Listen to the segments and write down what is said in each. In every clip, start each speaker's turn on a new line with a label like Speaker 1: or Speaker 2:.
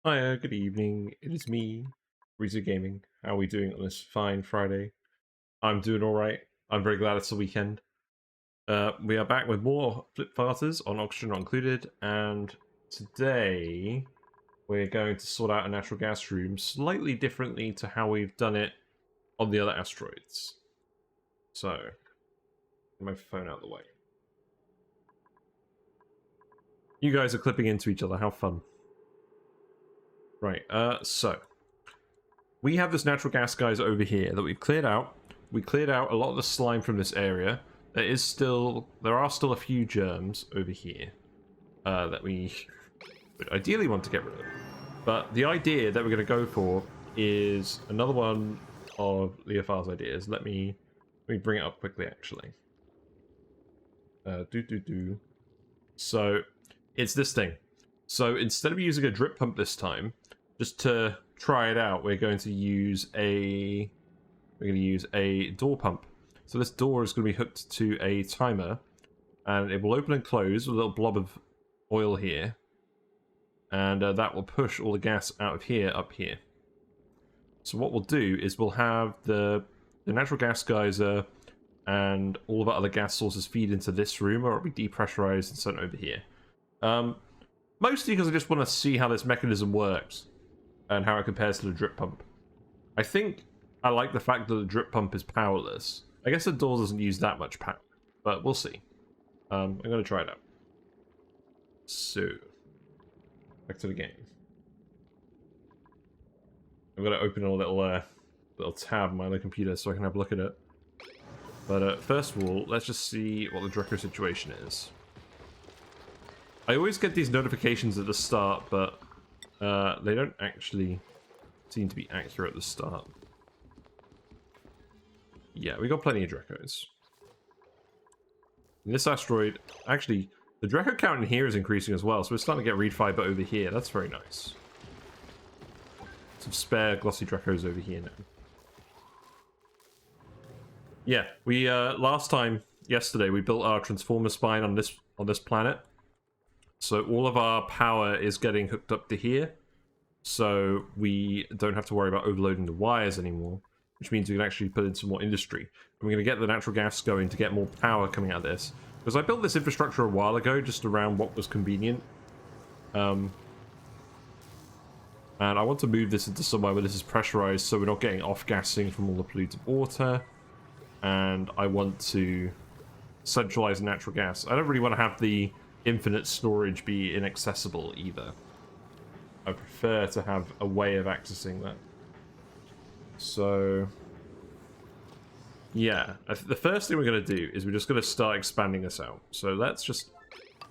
Speaker 1: Hiya, good evening. It is me, Reezy Gaming. How are we doing on this fine Friday? I'm doing alright. I'm very glad it's the weekend. We are back with more Flip Farters on Oxygen Not Included, and today we're going to sort out a natural gas room slightly differently to how we've done it on the other asteroids. So, get my phone out of the way. You guys are clipping into each other, how fun. Right, so we have this natural gas geyser over here that we've cleared out. We cleared out a lot of the slime from this area. There are still a few germs over here that we would ideally want to get rid of. But the idea that we're going to go for is another one of Leofar's ideas. Let me bring it up quickly, actually. So it's this thing. So instead of using a drip pump this time, just to try it out, we're going to use a door pump. So this door is going to be hooked to a timer, and it will open and close with a little blob of oil here, and that will push all the gas out of here up here. So what we'll do is we'll have the natural gas geyser and all of our other gas sources feed into this room, or it'll be depressurized and sent over here. Mostly because I just want to see how this mechanism works and how it compares to the drip pump. I think I like the fact that the drip pump is powerless. I guess the door doesn't use that much power, but we'll see. I'm going to try it out. So, back to the game. I'm going to open a little tab on my other computer so I can have a look at it. But first of all, let's just see what the Draco situation is. I always get these notifications at the start, but they don't actually seem to be accurate at the start. Yeah, we got plenty of Dracos. And this asteroid, actually, the Draco count in here is increasing as well, so we're starting to get read fiber over here. That's very nice. Some spare glossy Dracos over here now. Yeah, we yesterday, we built our transformer spine on this planet. So all of our power is getting hooked up to here, so we don't have to worry about overloading the wires anymore, which means we can actually put in some more industry. And we're going to get the natural gas going to get more power coming out of this. Because I built this infrastructure a while ago, just around what was convenient. And I want to move this into somewhere where this is pressurized, so we're not getting off-gassing from all the polluted water. And I want to centralize natural gas. I don't really want to have the infinite storage be inaccessible either. I prefer to have a way of accessing that. So yeah, the first thing we're going to do is we're just going to start expanding this out. So let's just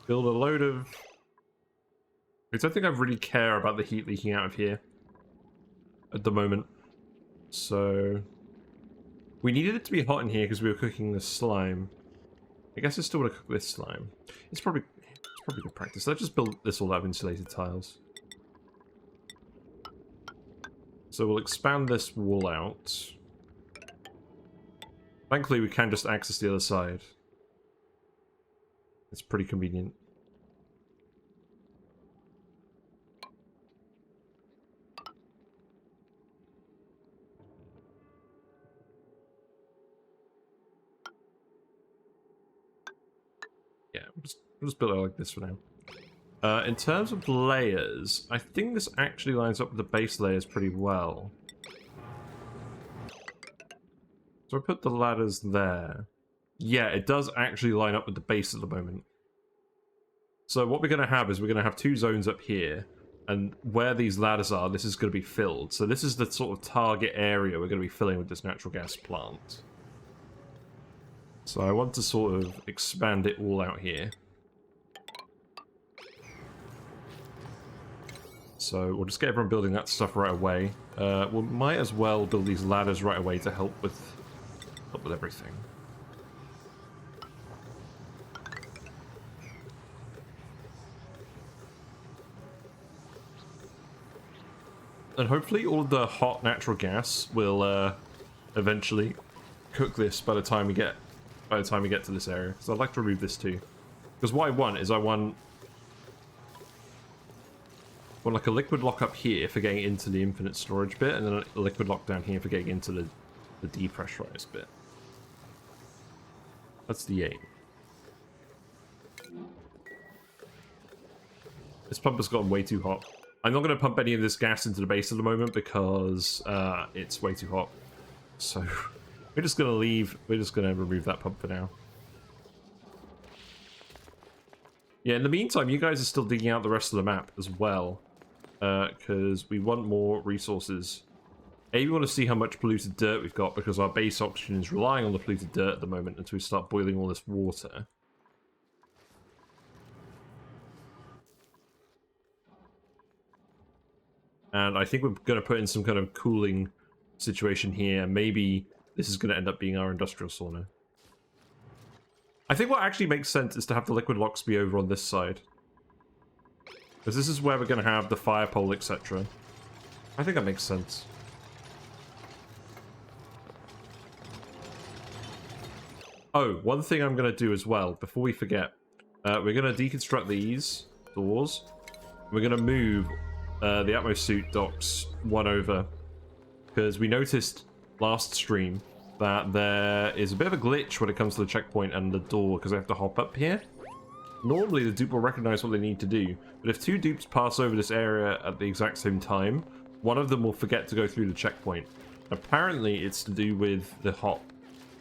Speaker 1: build a load of... I don't think I really care about the heat leaking out of here at the moment. So we needed it to be hot in here because we were cooking the slime. I guess I still want to cook this slime. It's probably good practice. Let's just build this all out of insulated tiles. So we'll expand this wall out. Thankfully, we can just access the other side. It's pretty convenient. Yeah, we'll just build it like this for now. In terms of layers, I think this actually lines up with the base layers pretty well. So I put the ladders there. Yeah, it does actually line up with the base at the moment. So what we're going to have is we're going to have two zones up here, and where these ladders are, this is going to be filled. So this is the sort of target area we're going to be filling with this natural gas plant. So I want to sort of expand it all out here. So we'll just get everyone building that stuff right away. We might as well build these ladders right away to help with everything. And hopefully all of the hot natural gas will eventually cook this by the time we get to this area. So I'd like to remove this too. Because what I want is want like a liquid lock up here for getting into the infinite storage bit, and then a liquid lock down here for getting into the depressurized bit. That's the aim. This pump has gotten way too hot. I'm not going to pump any of this gas into the base at the moment because it's way too hot. So we're just going to leave. We're just going to remove that pump for now. Yeah, in the meantime, you guys are still digging out the rest of the map as well. Because we want more resources. We want to see how much polluted dirt we've got because our base oxygen is relying on the polluted dirt at the moment until we start boiling all this water. And I think we're going to put in some kind of cooling situation here. Maybe this is going to end up being our industrial sauna. I think what actually makes sense is to have the liquid locks be over on this side. Because this is where we're going to have the fire pole, etc. I think that makes sense. Oh, one thing I'm going to do as well, before we forget. We're going to deconstruct these doors. We're going to move the Atmos suit docks one over. Because we noticed last stream that there is a bit of a glitch when it comes to the checkpoint and the door, because I have to hop up here. Normally the dupe will recognize what they need to do, but if two dupes pass over this area at the exact same time, one of them will forget to go through the checkpoint. Apparently it's to do with the hop.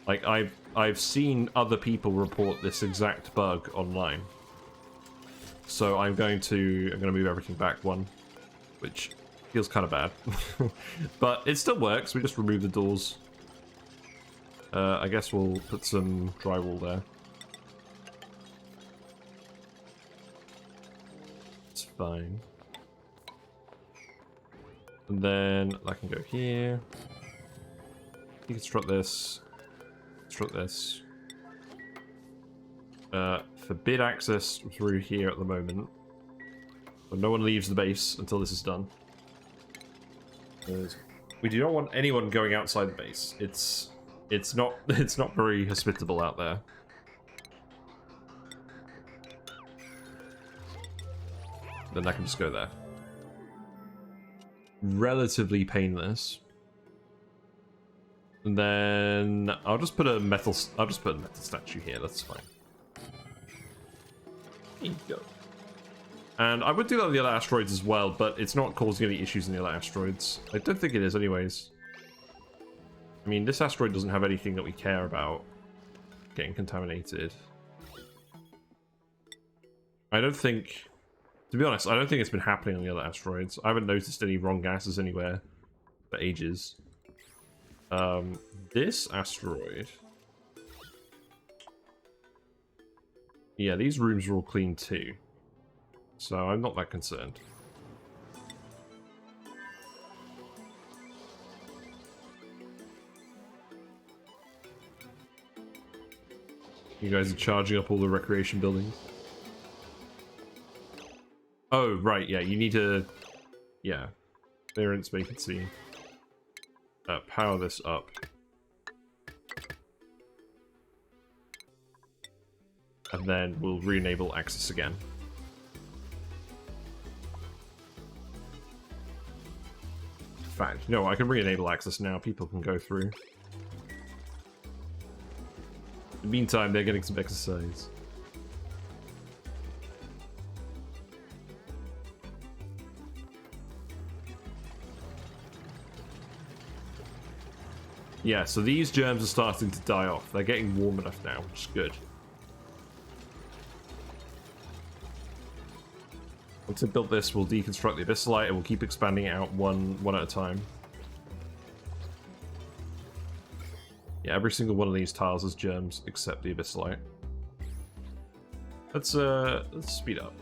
Speaker 1: Like, I've seen other people report this exact bug online. So I'm going to move everything back one, which feels kind of bad. But it still works, we just remove the doors. I guess we'll put some drywall there. It's fine. And then I can go here. Deconstruct this. Construct this. Forbid access through here at the moment. But no one leaves the base until this is done. We do not want anyone going outside the base. It's not very hospitable out there. Then I can just go there. Relatively painless. And then I'll just put a metal statue here. That's fine. There you go. And I would do that with the other asteroids as well, but it's not causing any issues in the other asteroids. I don't think it is anyways. I mean, this asteroid doesn't have anything that we care about getting contaminated. I don't think... To be honest, I don't think it's been happening on the other asteroids. I haven't noticed any wrong gases anywhere for ages. This asteroid... Yeah, these rooms are all clean too. So I'm not that concerned. You guys are charging up all the recreation buildings. Oh, right, yeah, you need to... Yeah. Clearance vacancy. Power this up. And then we'll re-enable access again. In fact, no, I can re-enable access now. People can go through. In the meantime, they're getting some exercise. Yeah, so these germs are starting to die off. They're getting warm enough now, which is good. Once I built this, we'll deconstruct the abyssalite and we'll keep expanding it out one at a time. Yeah, every single one of these tiles has germs except the abyssalite. Let's speed up.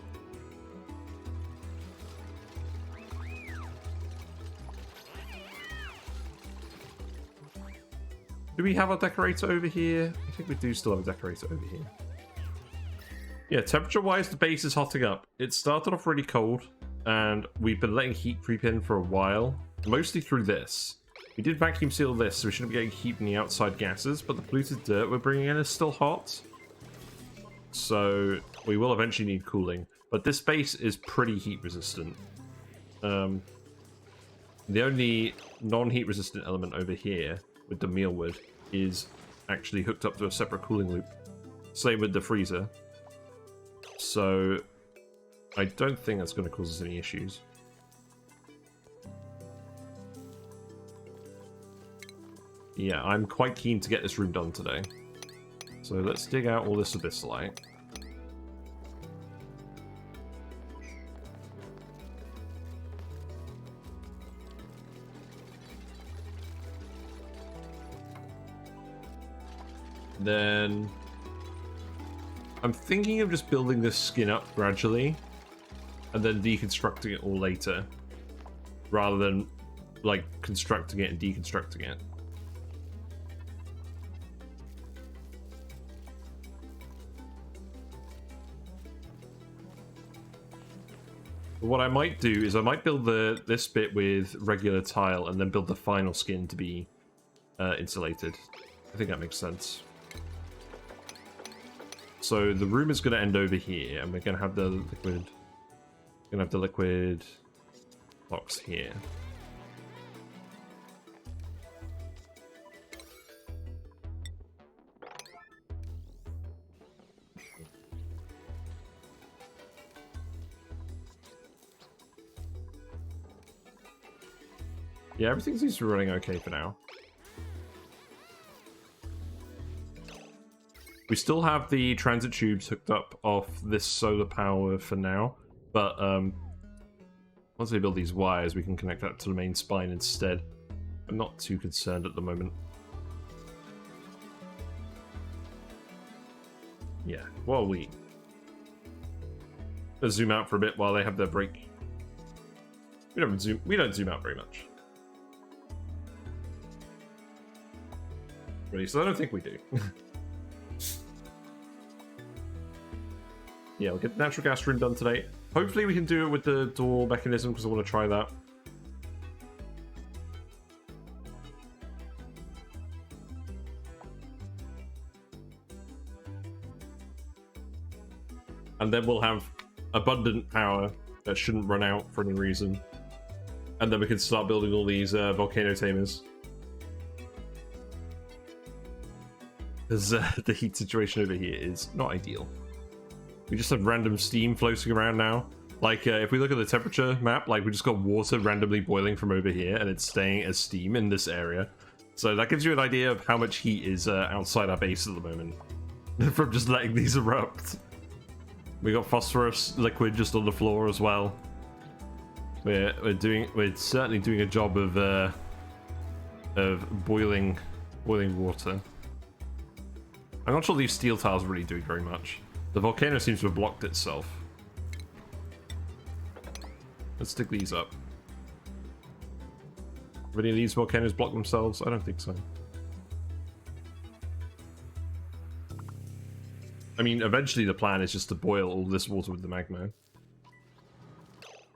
Speaker 1: Do we have a decorator over here? I think we do still have a decorator over here. Yeah, temperature-wise, the base is hotting up. It started off really cold, and we've been letting heat creep in for a while, mostly through this. We did vacuum seal this, so we shouldn't be getting heat from the outside gases, but the polluted dirt we're bringing in is still hot. So we will eventually need cooling, but this base is pretty heat resistant. The only non-heat resistant element over here with the mealwood is actually hooked up to a separate cooling loop. Same with the freezer. So I don't think that's going to cause us any issues. Yeah, I'm quite keen to get this room done today. So let's dig out all this abyssalite. Then I'm thinking of just building this skin up gradually and then deconstructing it all later, rather than like constructing it and deconstructing it. But what I might do is I might build this bit with regular tile and then build the final skin to be insulated. I think that makes sense. So the room is going to end over here, and we're going to have the liquid box here. Yeah, everything seems to be running okay for now. We still have the transit tubes hooked up off this solar power for now, but once they build these wires, we can connect that to the main spine instead. I'm not too concerned at the moment. Yeah, well, let's zoom out for a bit while they have their break. We don't zoom out very much. Really, so I don't think we do. Yeah, we'll get the natural gas room done today. Hopefully we can do it with the door mechanism, because I want to try that. And then we'll have abundant power that shouldn't run out for any reason. And then we can start building all these volcano tamers. Because the heat situation over here is not ideal. We just have random steam floating around now. Like, if we look at the temperature map, like, we just got water randomly boiling from over here, and it's staying as steam in this area. So that gives you an idea of how much heat is outside our base at the moment. From just letting these erupt. We got phosphorus liquid just on the floor as well. We're certainly doing a job of boiling water. I'm not sure these steel tiles are really doing very much. The volcano seems to have blocked itself. Let's dig these up. Have any of these volcanoes blocked themselves? I don't think so. I mean, eventually the plan is just to boil all this water with the magma.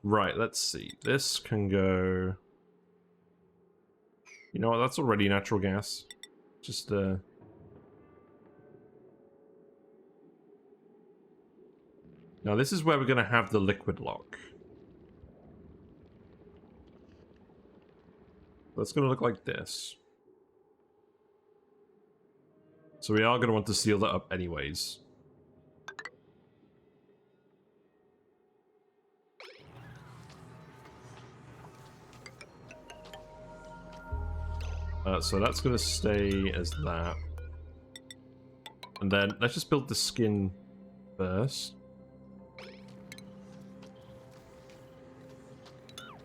Speaker 1: Right, let's see. This can go... You know what, that's already natural gas. Just, Now this is where we're going to have the liquid lock. That's going to look like this. So we are going to want to seal that up anyways. So that's going to stay as that. And then let's just build the skin first.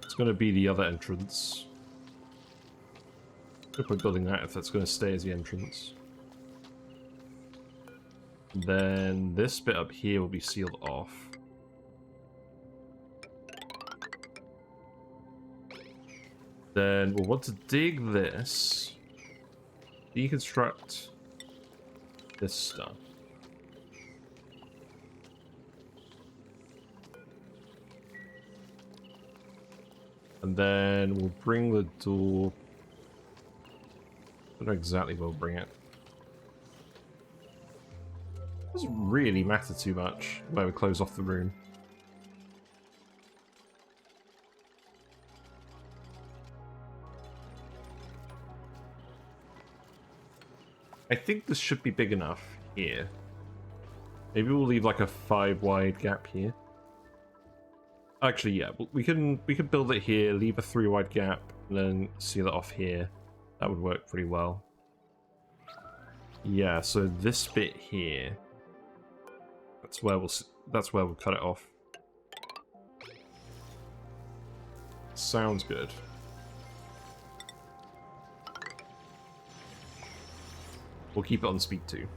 Speaker 1: It's going to be the other entrance. If we're building that, if that's going to stay as the entrance. Then this bit up here will be sealed off. Then we'll want to dig this, deconstruct this stuff. And then we'll bring the door... I don't know exactly where we'll bring it. It doesn't really matter too much where we close off the room. I think this should be big enough here. Maybe we'll leave like a 5 wide gap here. Actually, yeah, we can build it here, leave a 3 wide gap, and then seal it off here. That would work pretty well. Yeah, so this bit here, that's where we'll cut it off. Sounds good. We'll keep it on speed 2.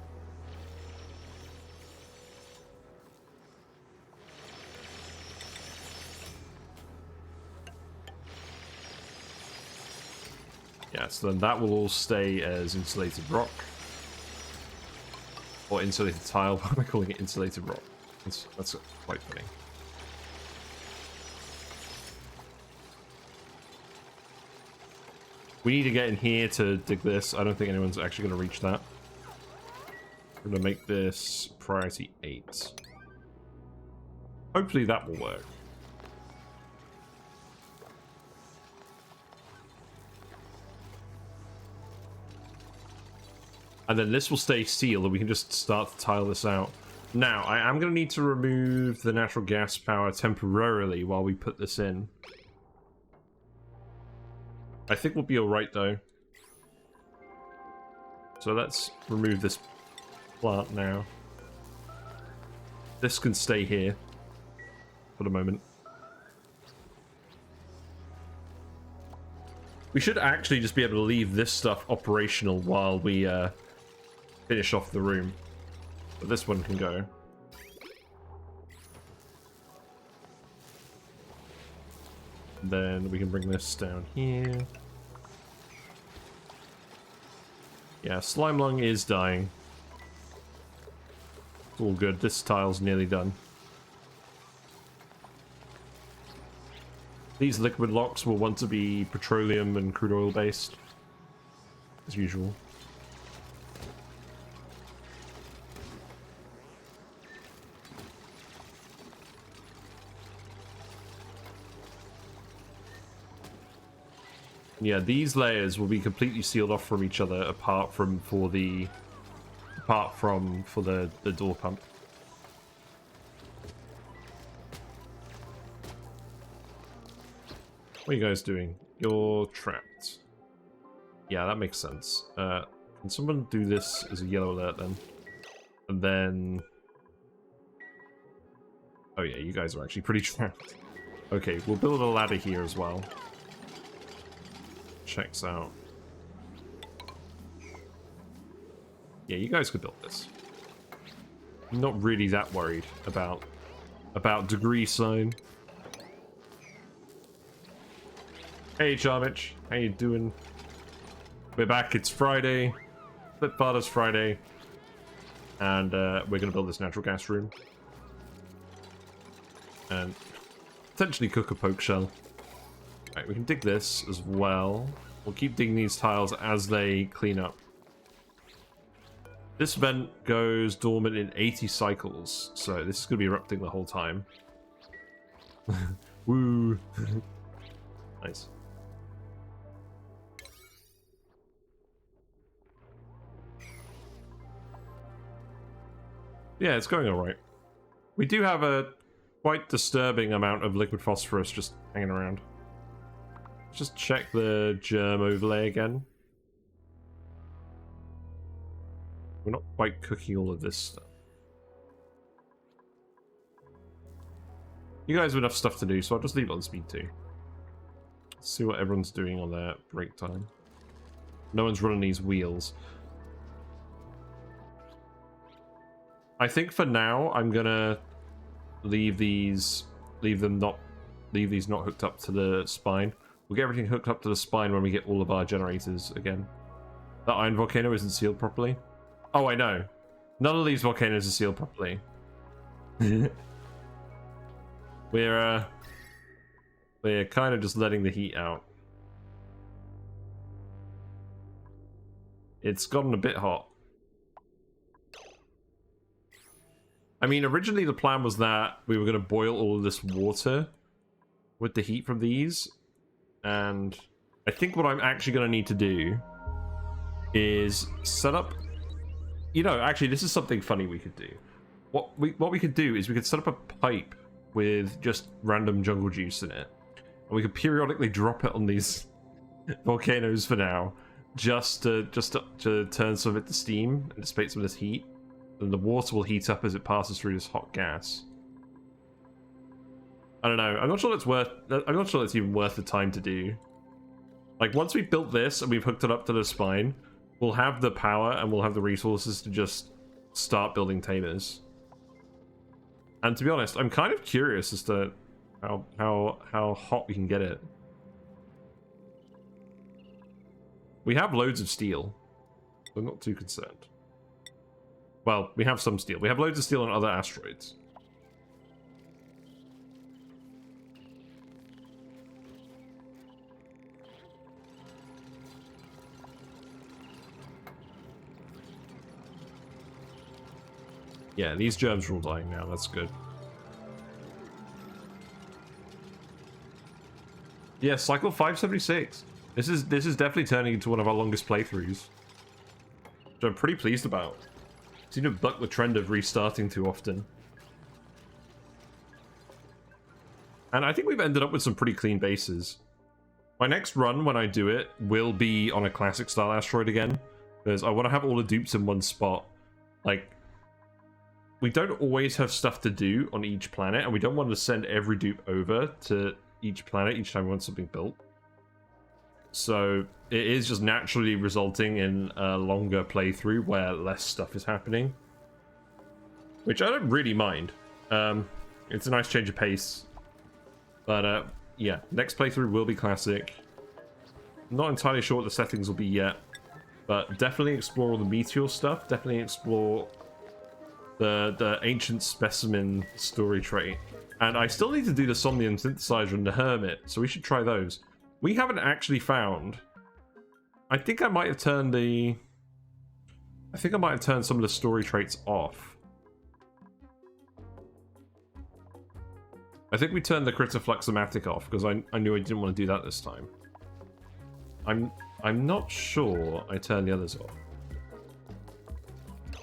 Speaker 1: Yeah, so then that will all stay as insulated rock. Or insulated tile. Why am I calling it insulated rock? That's quite funny. We need to get in here to dig this. I don't think anyone's actually going to reach that. I'm going to make this priority 8. Hopefully that will work. And then this will stay sealed, and we can just start to tile this out. Now, I am going to need to remove the natural gas power temporarily while we put this in. I think we'll be alright, though. So let's remove this plant now. This can stay here for the moment. We should actually just be able to leave this stuff operational while we finish off the room. But this one can go. Then we can bring this down here. Yeah, Slime Lung is dying. It's all good. This tile's nearly done. These liquid locks will want to be petroleum and crude oil based, as usual. Yeah, these layers will be completely sealed off from each other apart from for the door pump. What are you guys doing? You're trapped. Yeah, that makes sense. Can someone do this as a yellow alert then? And then... Oh yeah, you guys are actually pretty trapped. Okay, we'll build a ladder here as well. Checks out. Yeah, you guys could build this. I'm not really that worried about degree sign. Hey Charmich, how you doing? We're back, it's Friday. Flip Father's Friday. And we're gonna build this natural gas room. And potentially cook a poke shell. Right, we can dig this as well. We'll keep digging these tiles as they clean up. This vent goes dormant in 80 cycles, so this is going to be erupting the whole time. Woo! Nice. Yeah, it's going alright. We do have a quite disturbing amount of liquid phosphorus just hanging around. Just check the germ overlay again. We're not quite cooking all of this stuff. You guys have enough stuff to do, so I'll just leave it on speed 2. See what everyone's doing on their break time. No one's running these wheels. I think for now I'm gonna leave these not hooked up to the spine. We'll get everything hooked up to the spine when we get all of our generators again. That iron volcano isn't sealed properly. Oh, I know. None of these volcanoes are sealed properly. We're kind of just letting the heat out. It's gotten a bit hot. I mean, originally the plan was that we were going to boil all of this water with the heat from these. And I think what I'm actually going to need to do is set up You know, actually, this is something funny we could do. What we could do is we could set up a pipe with just random jungle juice in it, and we could periodically drop it on these volcanoes for now, just to turn some of it to steam and dissipate some of this heat, and the water will heat up as it passes through this hot gas. I don't know. I'm not sure it's even worth the time to do. Like, once we've built this and we've hooked it up to the spine, we'll have the power and we'll have the resources to just start building tamers. And to be honest, I'm kind of curious as to how hot we can get it. We have loads of steel, so I'm not too concerned. Well, we have some steel. We have loads of steel on other asteroids. Yeah, these germs are all dying now. That's good. Yeah, cycle 576. This is definitely turning into one of our longest playthroughs, which I'm pretty pleased about. Seem to buck the trend of restarting too often. And I think we've ended up with some pretty clean bases. My next run, when I do it, will be on a classic style asteroid again, because I want to have all the dupes in one spot. Like, we don't always have stuff to do on each planet, and we don't want to send every dupe over to each planet each time we want something built. So it is just naturally resulting in a longer playthrough where less stuff is happening, which I don't really mind. It's a nice change of pace. But yeah, next playthrough will be classic. Not entirely sure what the settings will be yet, but definitely explore all the meteor stuff. Definitely explore the ancient specimen story trait. And I still need to do the Somnium synthesizer and the Hermit, so we should try those. We haven't actually found... I think I might have turned some of the story traits off. I think we turned the Critterfluxomatic off, because I knew I didn't want to do that this time. I'm not sure I turned the others off.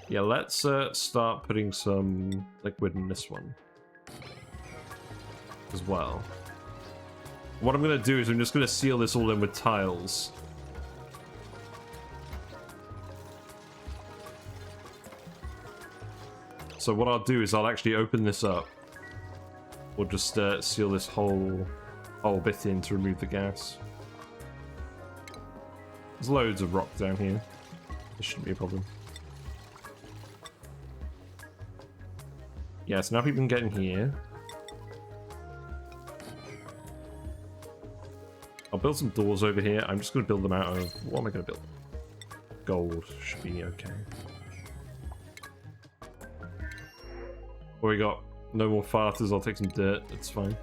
Speaker 1: Yeah, let's start putting some liquid in this one as well. What I'm going to do is I'm just going to seal this all in with tiles. So what I'll do is I'll actually open this up. We'll just seal this whole bit in to remove the gas. There's loads of rock down here. This shouldn't be a problem. Yeah, so now people can get in here. I'll build some doors over here. I'm just going to build them out of... What am I going to build? Gold should be okay. Well, we got no more farters. I'll take some dirt. That's fine.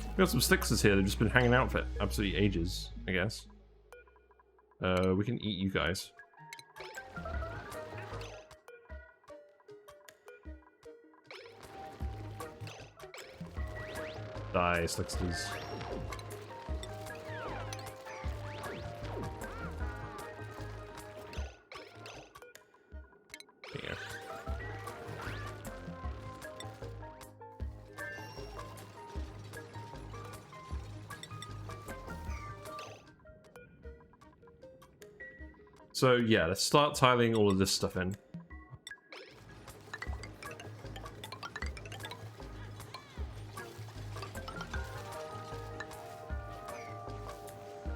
Speaker 1: We got some Stixers here. They've just been hanging out for absolutely ages, I guess. We can eat you guys. Die, Stixers. Yeah. So yeah, let's start tiling all of this stuff in.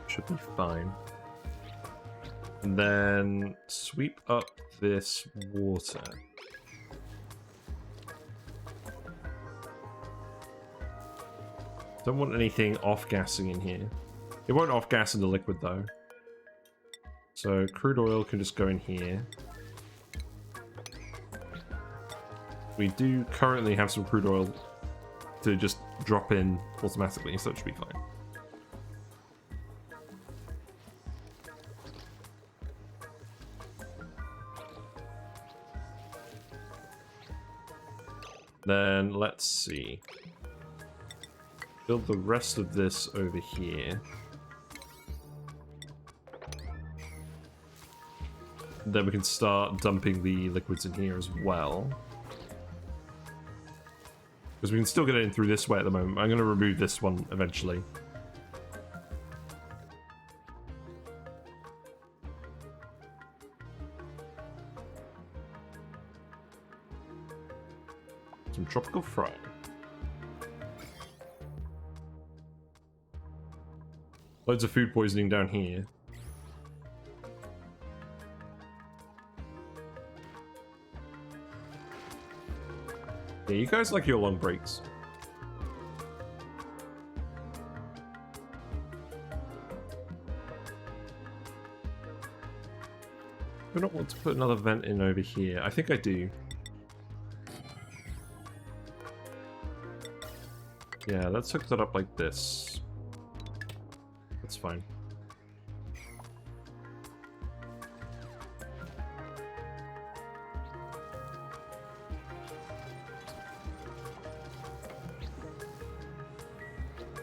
Speaker 1: Should be fine. And then sweep up this water. Don't want anything off-gassing in here. It won't off-gas in the liquid though. So crude oil can just go in here. We do currently have some crude oil to just drop in automatically, so it should be fine. Then let's see. Build the rest of this over here. Then we can start dumping the liquids in here as well. Because we can still get it in through this way at the moment. I'm going to remove this one eventually. Some tropical fry. Loads of food poisoning down here. Yeah, you guys like your long breaks. I don't want to put another vent in over here. I think I do. Yeah, let's hook that up like this. That's fine.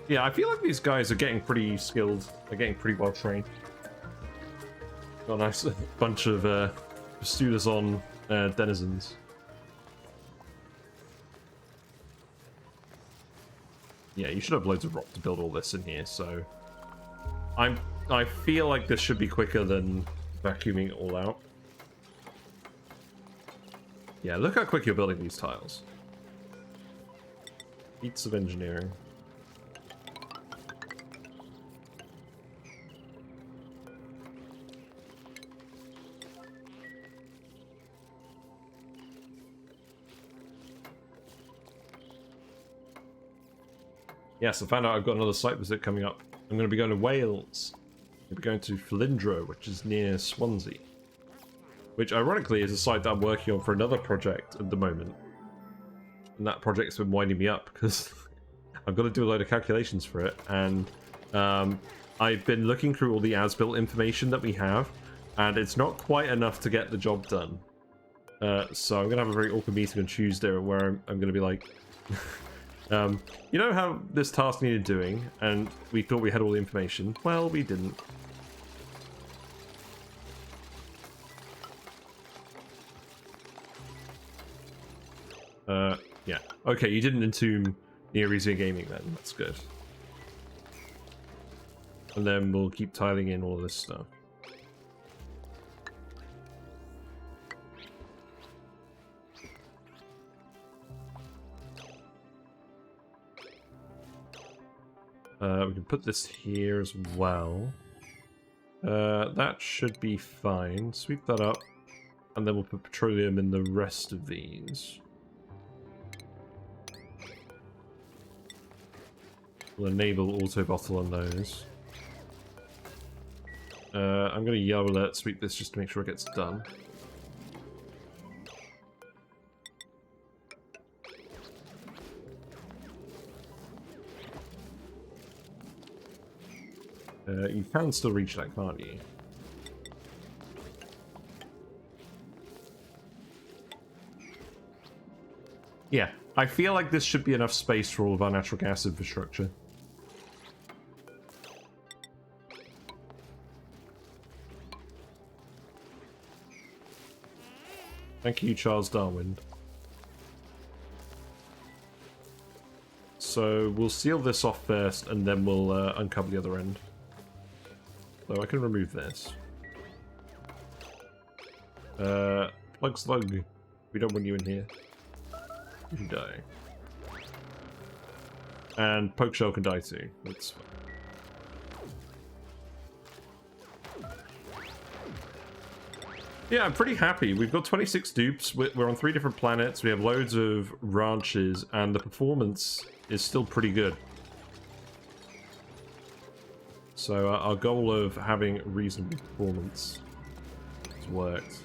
Speaker 1: Yeah, I feel like these guys are getting pretty skilled. They're getting pretty well trained. Got a nice bunch of students on denizens. Yeah, you should have loads of rock to build all this in here, so... I feel like this should be quicker than vacuuming it all out. Yeah, look how quick you're building these tiles. Feats of engineering. Yes, I found out I've got another site visit coming up. I'm going to be going to Wales. I'm going to be going to Flindro, which is near Swansea. Which, ironically, is a site that I'm working on for another project at the moment. And that project's been winding me up, because I've got to do a load of calculations for it. And I've been looking through all the as-built information that we have, and it's not quite enough to get the job done. So I'm going to have a very awkward meeting on Tuesday where I'm going to be like... you know how this task needed doing, and we thought we had all the information? Well, we didn't. Yeah. Okay, you didn't entomb Nearesian Gaming then. That's good. And then we'll keep tiling in all this stuff. We can put this here as well. That should be fine. Sweep that up. And then we'll put petroleum in the rest of these. We'll enable auto bottle on those. I'm going to yell alert sweep this just to make sure it gets done. You can still reach that, can't you? Yeah, I feel like this should be enough space for all of our natural gas infrastructure. Thank you, Charles Darwin. So we'll seal this off first, and then we'll uncover the other end. So I can remove this. Plug slug. We don't want you in here. You can die. And poke shell can die too. That's fine. Yeah, I'm pretty happy. We've got 26 dupes. We're on 3 different planets. We have loads of ranches, and the performance is still pretty good. So our goal of having reasonable performance has worked.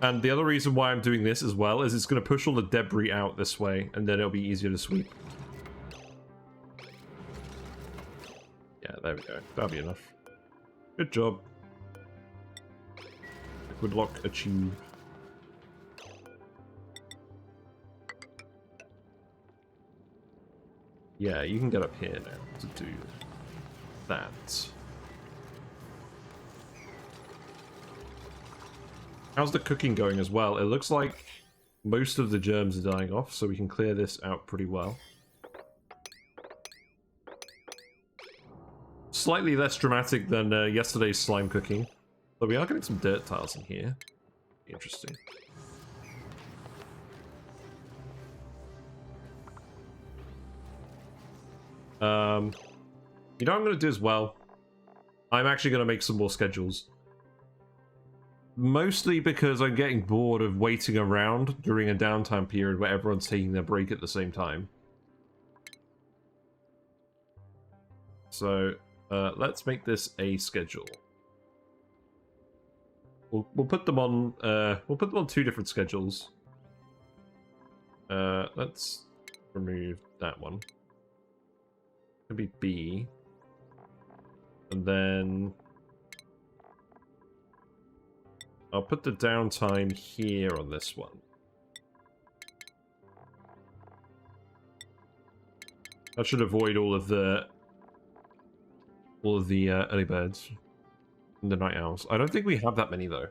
Speaker 1: And the other reason why I'm doing this as well is it's going to push all the debris out this way, and then it'll be easier to sweep. Yeah, there we go. That'll be enough. Good job. Liquid lock achieved. Yeah, you can get up here now to do. that. How's the cooking going as well? It looks like most of the germs are dying off, so we can clear this out pretty well. Slightly less dramatic than yesterday's slime cooking. But we are getting some dirt tiles in here. Interesting. You know what I'm going to do as well? I'm actually going to make some more schedules. Mostly because I'm getting bored of waiting around during a downtime period where everyone's taking their break at the same time. So, let's make this a schedule. We'll put them on. We'll put them on 2 different schedules. Let's remove that one. Could be B, and then I'll put the downtime here on this one. That should avoid all of the early birds and the night owls. I don't think we have that many though.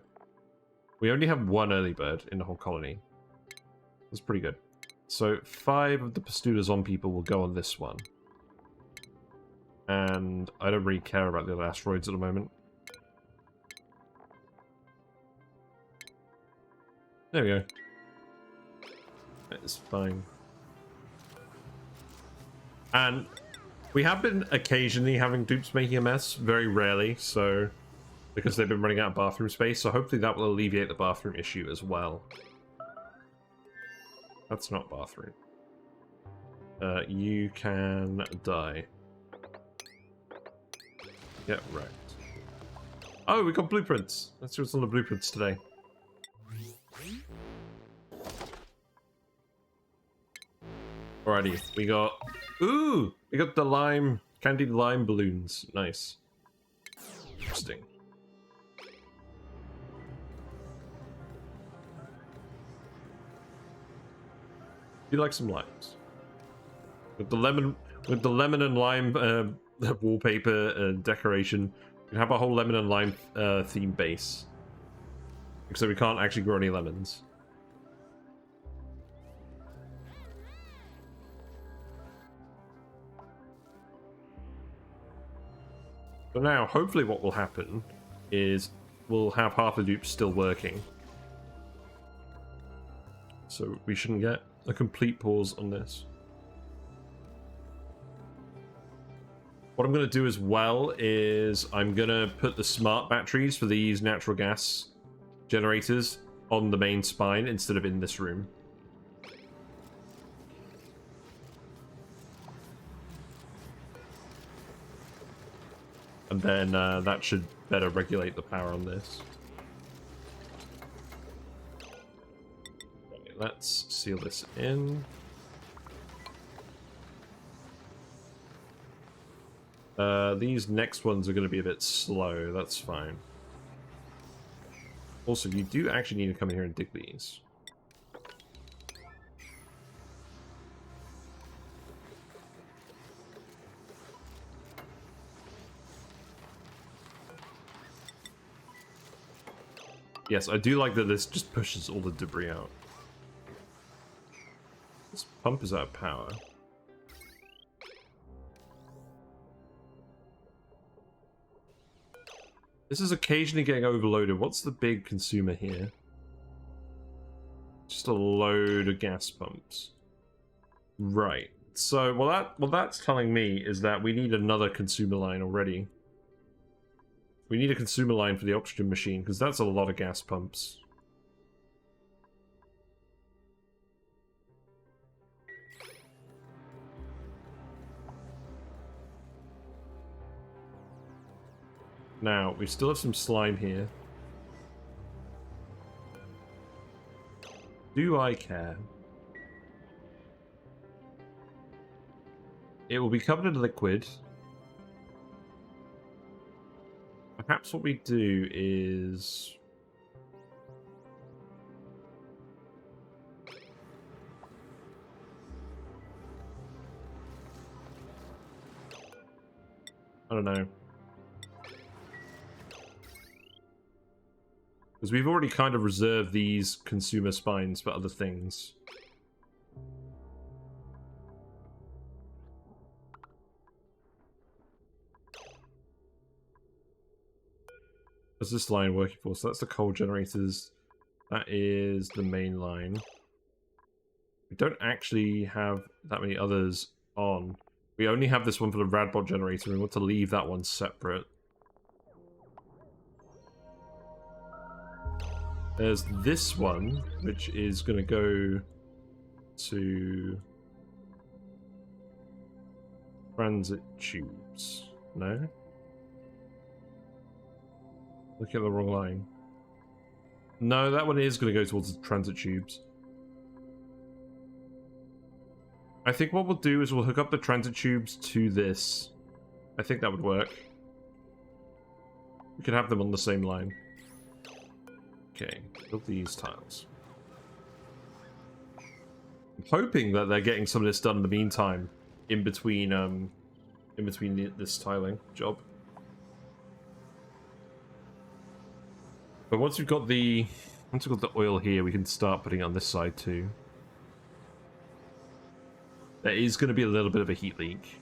Speaker 1: We only have 1 early bird in the whole colony. That's pretty good. So 5 of the Pastulas on people will go on this one. And I don't really care about the other asteroids at the moment. There we go. It's fine. And we have been occasionally having dupes making a mess, very rarely, so because they've been running out of bathroom space, so hopefully that will alleviate the bathroom issue as well. That's not bathroom. You can die. Get wrecked. Oh, we got blueprints. Let's see what's on the blueprints today. Alrighty, we got... Ooh! We got the lime... candied lime balloons. Nice. Interesting. You like some limes? With the lemon and lime wallpaper decoration, we can have a whole lemon and lime theme base. Except we can't actually grow any lemons. So now, hopefully what will happen is we'll have half the dupes still working. So we shouldn't get a complete pause on this. What I'm going to do as well is I'm going to put the smart batteries for these natural gas generators on the main spine instead of in this room. And then that should better regulate the power on this. Okay, let's seal this in. These next ones are going to be a bit slow, that's fine. Also, you do actually need to come in here and dig these. Yes, I do like that this just pushes all the debris out. This pump is out of power. This is occasionally getting overloaded. What's the big consumer here? Just a load of gas pumps. Right. So, what that's telling me is that we need another consumer line already. We need a consumer line for the oxygen machine, because that's a lot of gas pumps. Now, we still have some slime here. Do I care? It will be covered in liquid. Perhaps what we do is... I don't know. Because we've already kind of reserved these consumer spines for other things. What's this line working for? So that's the coal generators. That is the main line. We don't actually have that many others on. We only have this one for the Radbot generator. We want to leave that one separate. There's this one, which is going to go to transit tubes. No? Looking at the wrong line. No, that one is going to go towards the transit tubes. I think what we'll do is we'll hook up the transit tubes to this. I think that would work. We could have them on the same line. Okay, build these tiles. I'm hoping that they're getting some of this done in the meantime, in between this tiling job. But once we've got the oil here, we can start putting it on this side too. There is going to be a little bit of a heat leak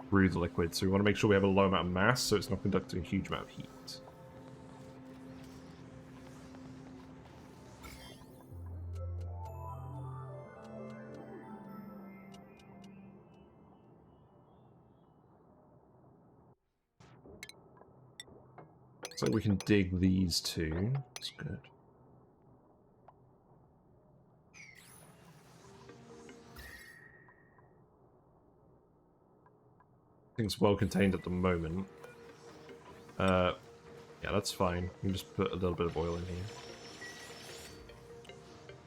Speaker 1: through the liquid, so we want to make sure we have a low amount of mass, so it's not conducting a huge amount of heat. So we can dig these two. That's good. Things well contained at the moment. Yeah, that's fine. You can just put a little bit of oil in here.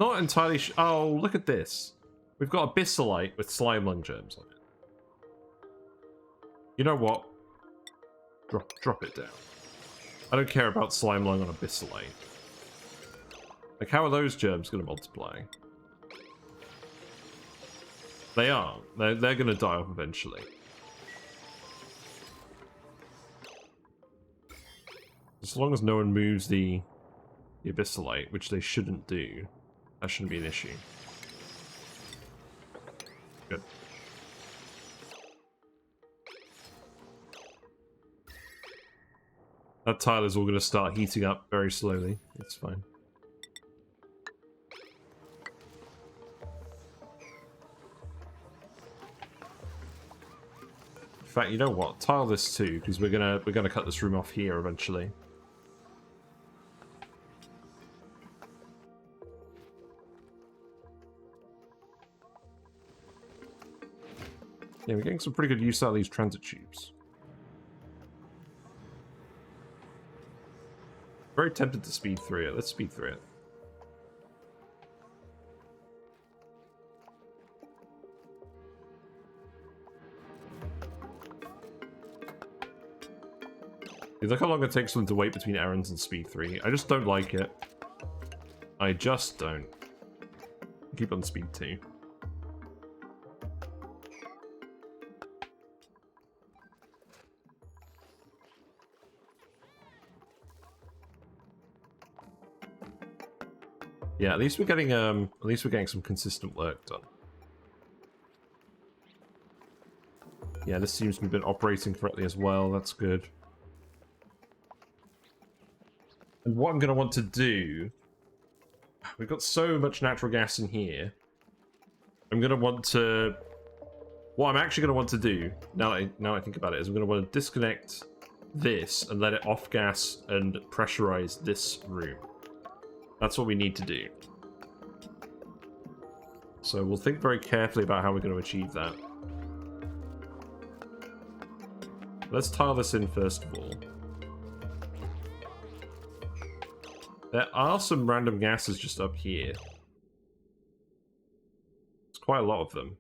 Speaker 1: Not entirely oh, look at this. We've got abyssalite with slime lung germs on it. You know what? Drop it down. I don't care about slime lung on abyssalite. Like, how are those germs going to multiply? They are. They're going to die off eventually. As long as no one moves the abyssalite, which they shouldn't do, that shouldn't be an issue. Good. That tile is all going to start heating up very slowly. It's fine. In fact, you know what? Tile this too, because we're gonna cut this room off here eventually. Yeah, we're getting some pretty good use out of these transit tubes. Very tempted to speed through it. Let's speed through it. Look how long it takes them to wait between errands and speed 3. I just don't like it. I just don't. Keep on speed 2. Yeah, at least we're getting some consistent work done. Yeah, this seems to have been operating correctly as well. That's good. And what I'm going to want to do... We've got so much natural gas in here. I'm going to want to... What I'm actually going to want to do, now I think about it, is I'm going to want to disconnect this and let it off-gas and pressurize this room. That's what we need to do. So we'll think very carefully about how we're going to achieve that. Let's tile this in first of all. There are some random gases just up here. There's quite a lot of them.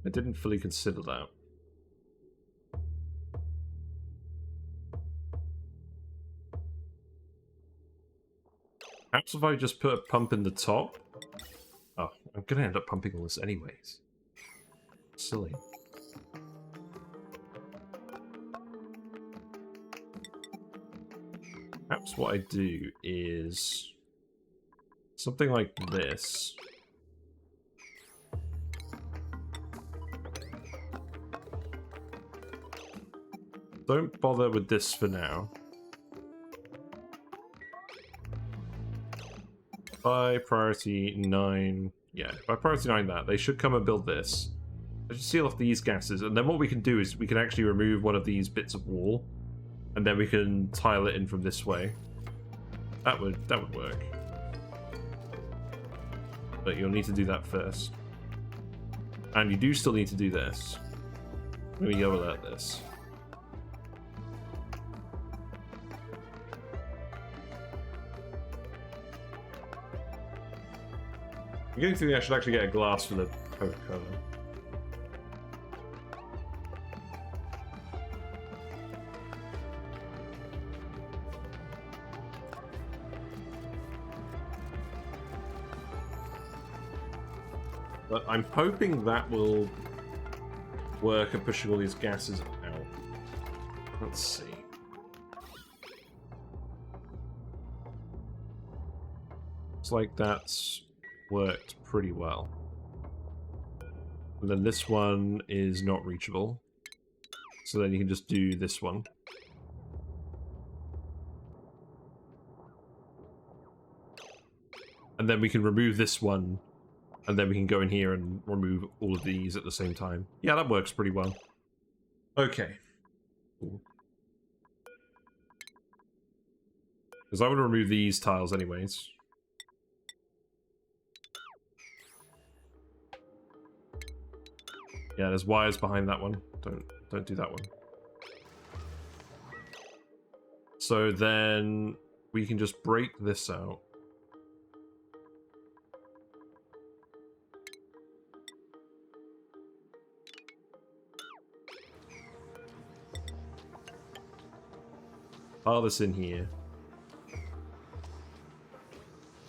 Speaker 1: I didn't fully consider that. helps if I just put a pump in the top. Oh, I'm gonna end up pumping all this anyways. Silly. Perhaps what I do is something like this. Don't bother with this for now. By priority 9, yeah, by priority 9 that, they should come and build this. I should seal off these gases, and then what we can do is we can actually remove one of these bits of wall, and then we can tile it in from this way. That would work. But you'll need to do that first. And you do still need to do this. Let me go alert this. I'm getting to think I should actually get a glass for the Coca-Cola. But I'm hoping that will work at pushing all these gases out. Let's see. It's like that's worked pretty well. And then this one is not reachable. So then you can just do this one. And then we can remove this one. And then we can go in here and remove all of these at the same time. Yeah, that works pretty well. Okay. Because I want to remove these tiles anyways. Yeah, there's wires behind that one. Don't do that one. So then we can just break this out. Pile this in here.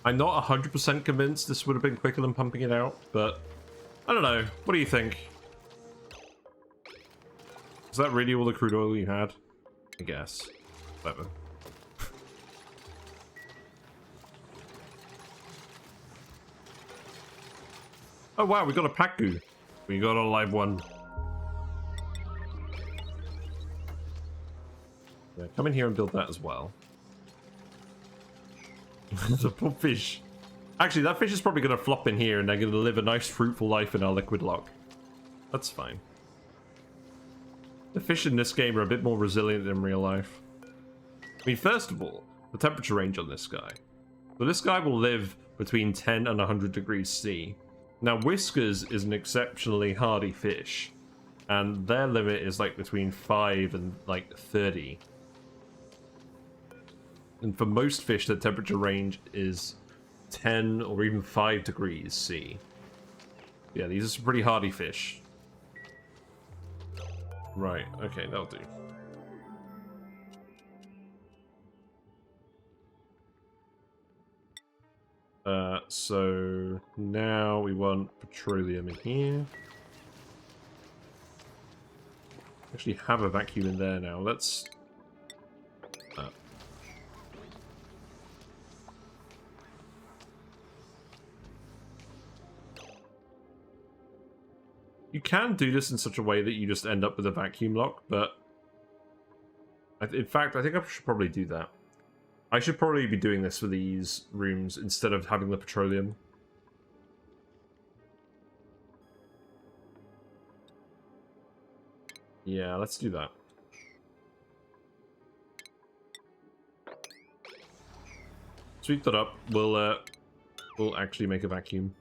Speaker 1: I'm not 100% convinced this would have been quicker than pumping it out, but I don't know. What do you think? Is that really all the crude oil you had? I guess. Whatever. Oh wow, we got a pack goo. We got a live one. Yeah, come in here and build that as well. The poor fish. Actually, that fish is probably going to flop in here and they're going to live a nice fruitful life in our liquid lock. That's fine. The fish in this game are a bit more resilient than real life. I mean, first of all, the temperature range on this guy. So this guy will live between 10 and 100 degrees C. Now, whiskers is an exceptionally hardy fish. And their limit is like between 5 and like 30. And for most fish, the temperature range is 10 or even 5 degrees C. Yeah, these are some pretty hardy fish. Right, okay, that'll do. So now we want petroleum in here. Actually have a vacuum in there now. Let's... You can do this in such a way that you just end up with a vacuum lock, but... in fact, I think I should probably do that. I should probably be doing this for these rooms instead of having the petroleum. Yeah, let's do that. Sweep that up. We'll actually make a vacuum.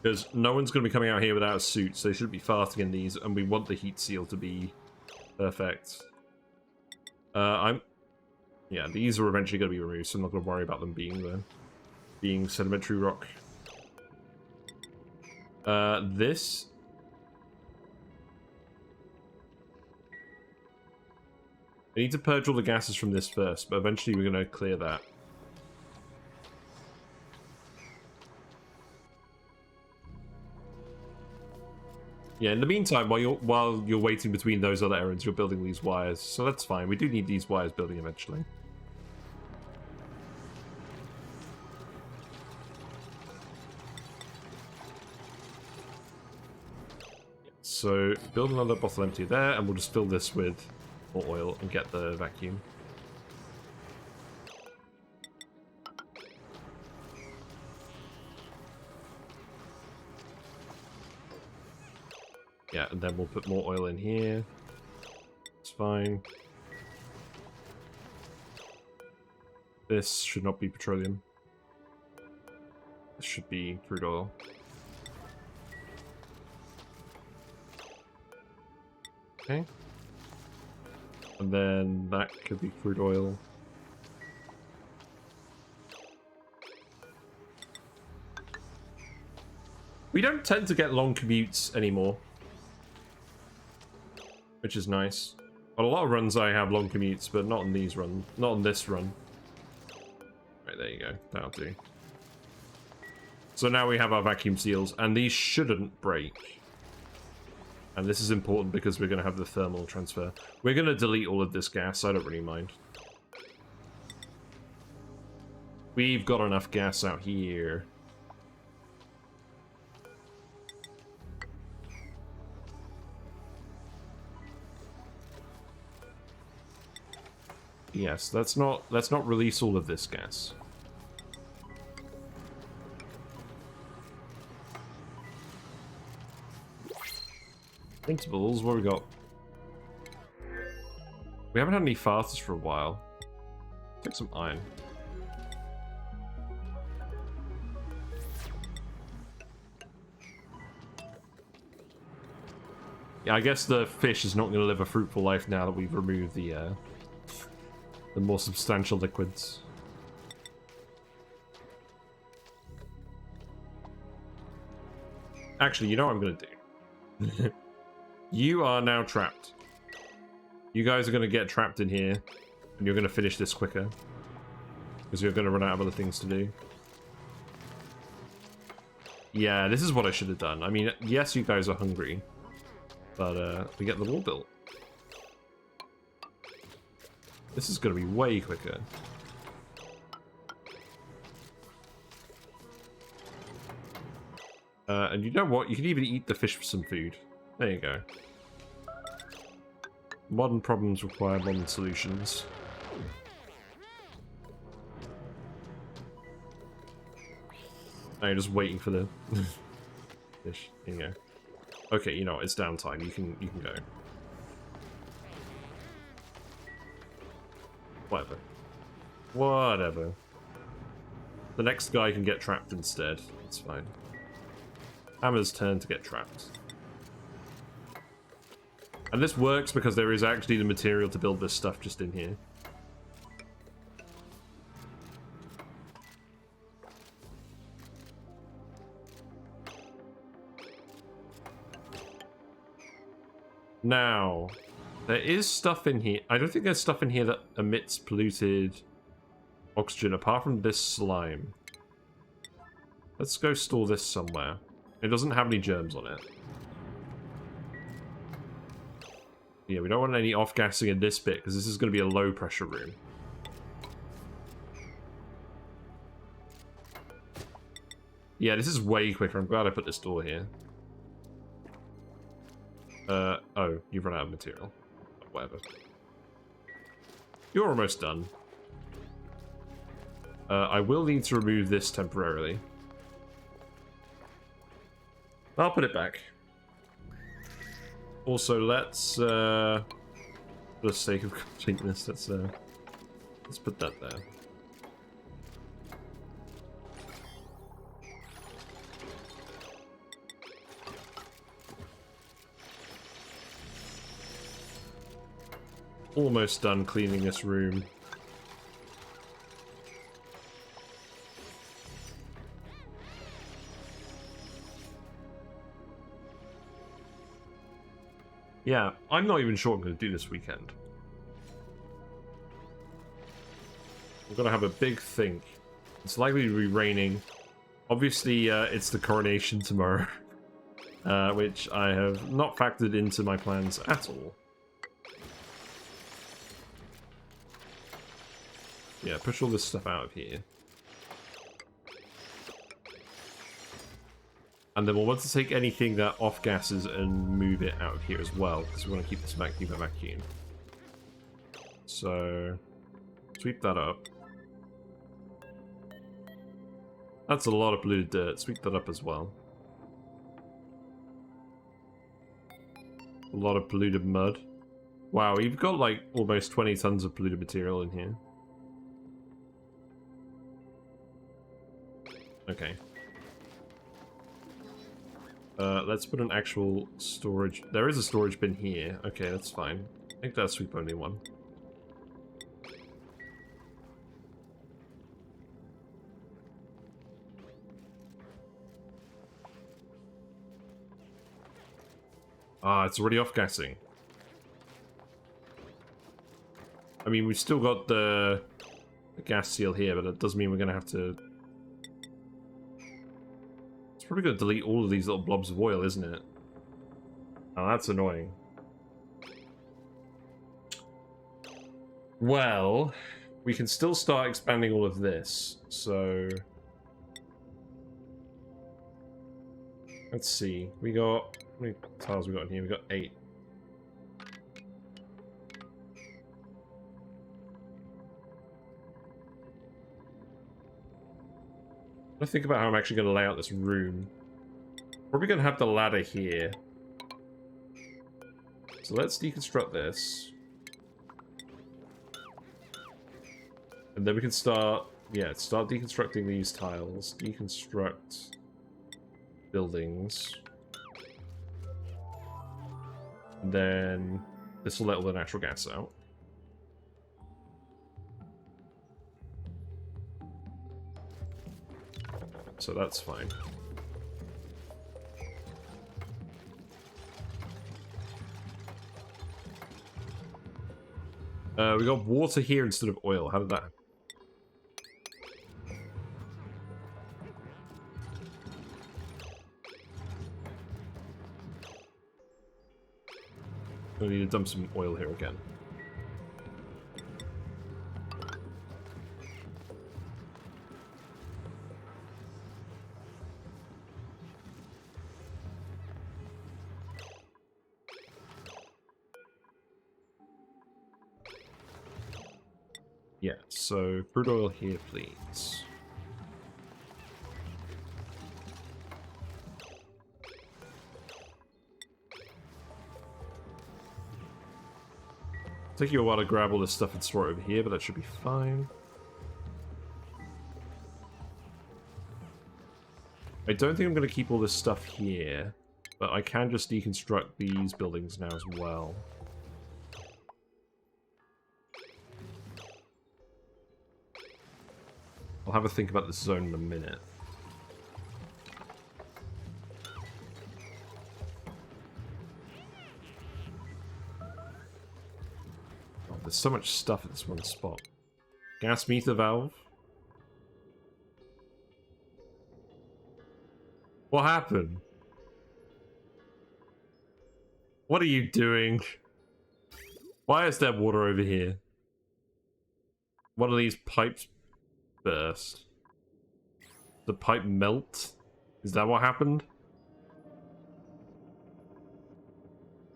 Speaker 1: Because no one's going to be coming out here without a suit, so they should be farting in these, and we want the heat seal to be perfect. Yeah, these are eventually going to be removed, so I'm not going to worry about them being there. Being sedimentary rock. I need to purge all the gases from this first, but eventually we're going to clear that. Yeah, in the meantime, while you're waiting between those other errands, you're building these wires, so that's fine. We do need these wires building eventually. So build another bottle empty there, and we'll just fill this with more oil and get the vacuum. Yeah, and then we'll put more oil in here. It's fine. This should not be petroleum. This should be crude oil. Okay. And then that could be crude oil. We don't tend to get long commutes anymore, which is nice. On a lot of runs I have long commutes, but not on these runs. Not on this run. Right, there you go. That'll do. So now we have our vacuum seals, and these shouldn't break. And this is important because we're going to have the thermal transfer. We're going to delete all of this gas, I don't really mind. We've got enough gas out here. Yes, let's not release all of this gas. Principles, what have we got? We haven't had any fastest for a while. Take some iron. Yeah, I guess the fish is not going to live a fruitful life now that we've removed the more substantial liquids. Actually, you know what I'm going to do? You are now trapped. You guys are going to get trapped in here, and you're going to finish this quicker. Because you're going to run out of other things to do. Yeah, this is what I should have done. I mean, yes, you guys are hungry, but we get the wall built. This is going to be way quicker. And you know what? You can even eat the fish for some food. There you go. Modern problems require modern solutions. Now you're just waiting for the fish. Here you go. Okay, you know what? It's downtime. You can go. Whatever. Whatever. The next guy can get trapped instead. It's fine. Hammer's turn to get trapped. And this works because there is actually the material to build this stuff just in here. Now, there is stuff in here. I don't think there's stuff in here that emits polluted oxygen apart from this slime. Let's go store this somewhere. It doesn't have any germs on it. Yeah, we don't want any off-gassing in this bit, because this is going to be a low-pressure room. Yeah, this is way quicker. I'm glad I put this door here. Oh, you've run out of material. Whatever. You're almost done. I will need to remove this temporarily. I'll put it back. Also, let's, for the sake of completeness, let's put that there. Almost done cleaning this room. Yeah, I'm not even sure I'm going to do this weekend. we're gonna have a big think. It's likely to be raining. Obviously, it's the coronation tomorrow, which I have not factored into my plans at all. Yeah, push all this stuff out of here. And then we'll want to take anything that off-gasses and move it out of here as well, because we want to keep this vacuum a vacuum. So, sweep that up. That's a lot of polluted dirt. Sweep that up as well. A lot of polluted mud. Wow, you've got like almost 20 tons of polluted material in here. Okay. Let's put an actual storage... There is a storage bin here. Okay, that's fine. I think that's sweep only one. Ah, it's already off-gassing. I mean, we've still got the gas seal here, but that does mean we're going to have to... It's probably going to delete all of these little blobs of oil, isn't it? Oh, that's annoying. Well, we can still start expanding all of this, so... Let's see. We got... How many tiles we got in here? We got 8. I think about how I'm actually going to lay out this room. Probably going to have the ladder here. So let's deconstruct this. And then we can start... Yeah, start deconstructing these tiles. Deconstruct buildings. And then this will let all the natural gas out. So that's fine. We got water here instead of oil. How did that happen? We need to dump some oil here again. Yeah, so crude oil here, please. Take you a while to grab all this stuff and store it over here, but that should be fine. I don't think I'm going to keep all this stuff here, but I can just deconstruct these buildings now as well. I'll have a think about this zone in a minute. Oh, there's so much stuff at this one spot. Gas meter valve. What happened? What are you doing? Why is there water over here? One of these pipes burst. The pipe melt? Is that what happened?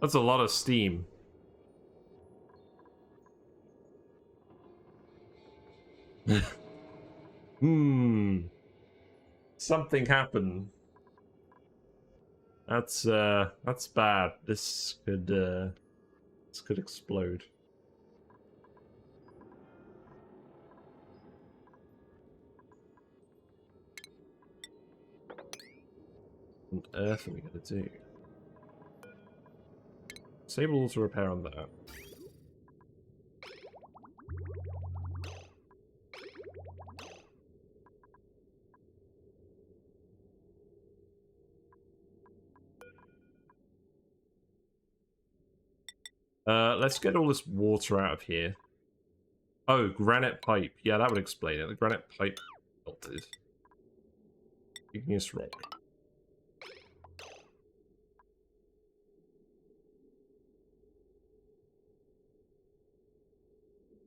Speaker 1: That's a lot of steam. Something happened. That's bad. This could explode. What on earth are we gonna do? Disable auto repair on that. Let's get all this water out of here. Oh, granite pipe. Yeah, that would explain it. The granite pipe melted. Igneous rock.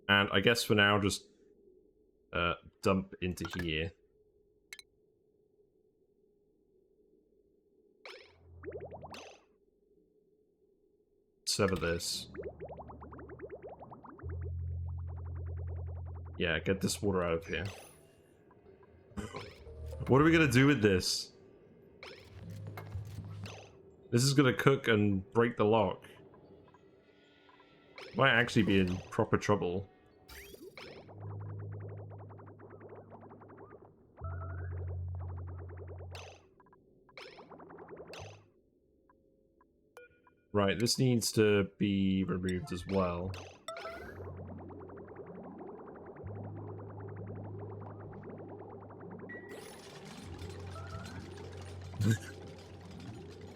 Speaker 1: And I guess for now, just dump into here. Sever this. Yeah, get this water out of here. What are we gonna do with this? This is gonna cook and break the lock. Might actually be in proper trouble. Right, this needs to be removed as well.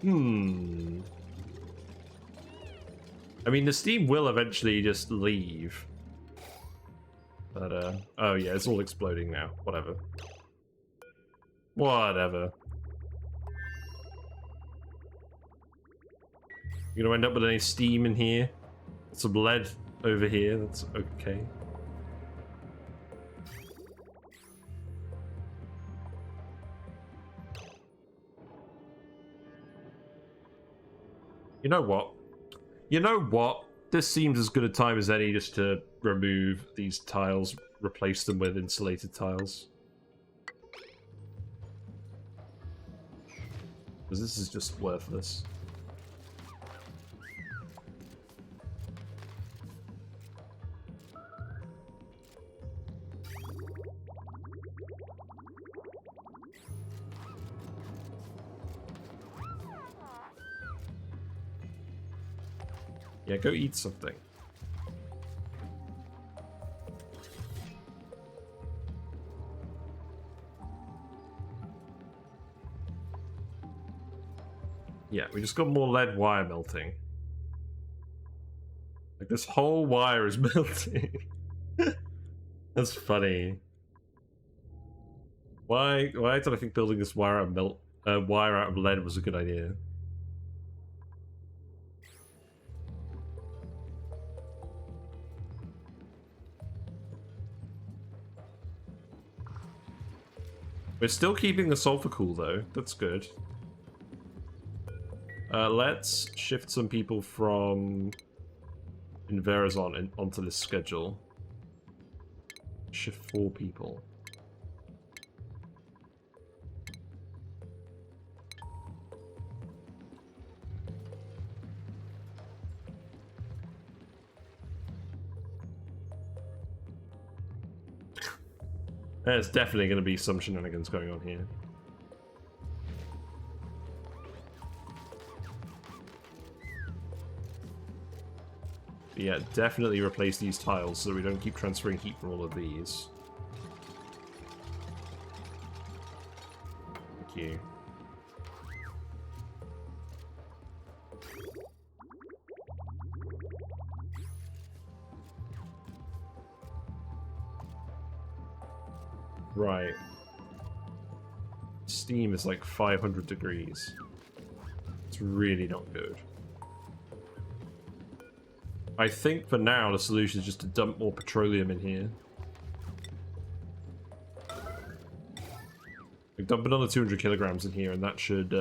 Speaker 1: I mean, the steam will eventually just leave. But, oh yeah, it's all exploding now. Whatever. Whatever. You gonna end up with any steam in here? Some lead over here, that's okay. You know what? You know what? This seems as good a time as any just to remove these tiles, replace them with insulated tiles. Because this is just worthless. Yeah, go eat something. Yeah, we just got more lead wire melting. Like, this whole wire is melting. That's funny. Why did I think building this wire out of wire out of lead was a good idea? We're still keeping the sulfur cool though. That's good. Let's shift some people from Inverazon onto this schedule. Shift 4 people. There's definitely going to be some shenanigans going on here. But yeah, definitely replace these tiles so we don't keep transferring heat from all of these. Thank you. Right. Steam is like 500 degrees. It's really not good. I think for now the solution is just to dump more petroleum in here. Like, dump another 200 kilograms in here and that should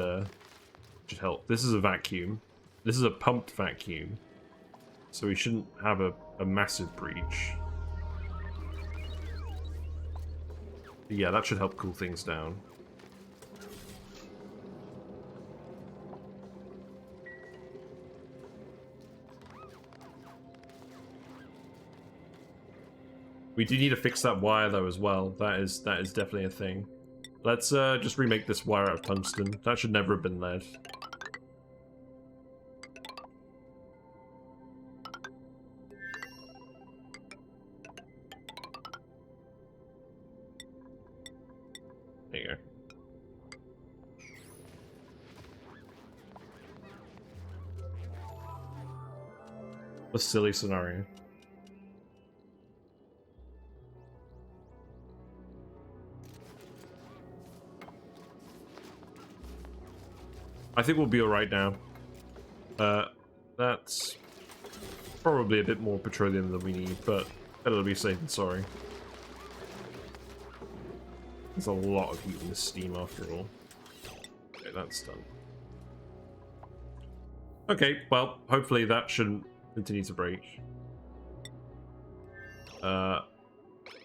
Speaker 1: help. This is a vacuum. This is a pumped vacuum. So we shouldn't have a massive breach. But yeah, that should help cool things down. We do need to fix that wire though as well. That is definitely a thing. Let's just remake this wire out of tungsten. That should never have been lead. There you go. A silly scenario. I think we'll be alright now. That's probably a bit more petroleum than we need, but better to be safe than sorry. There's a lot of heat in this steam after all. Okay, that's done. Okay, well, hopefully that shouldn't continue to break.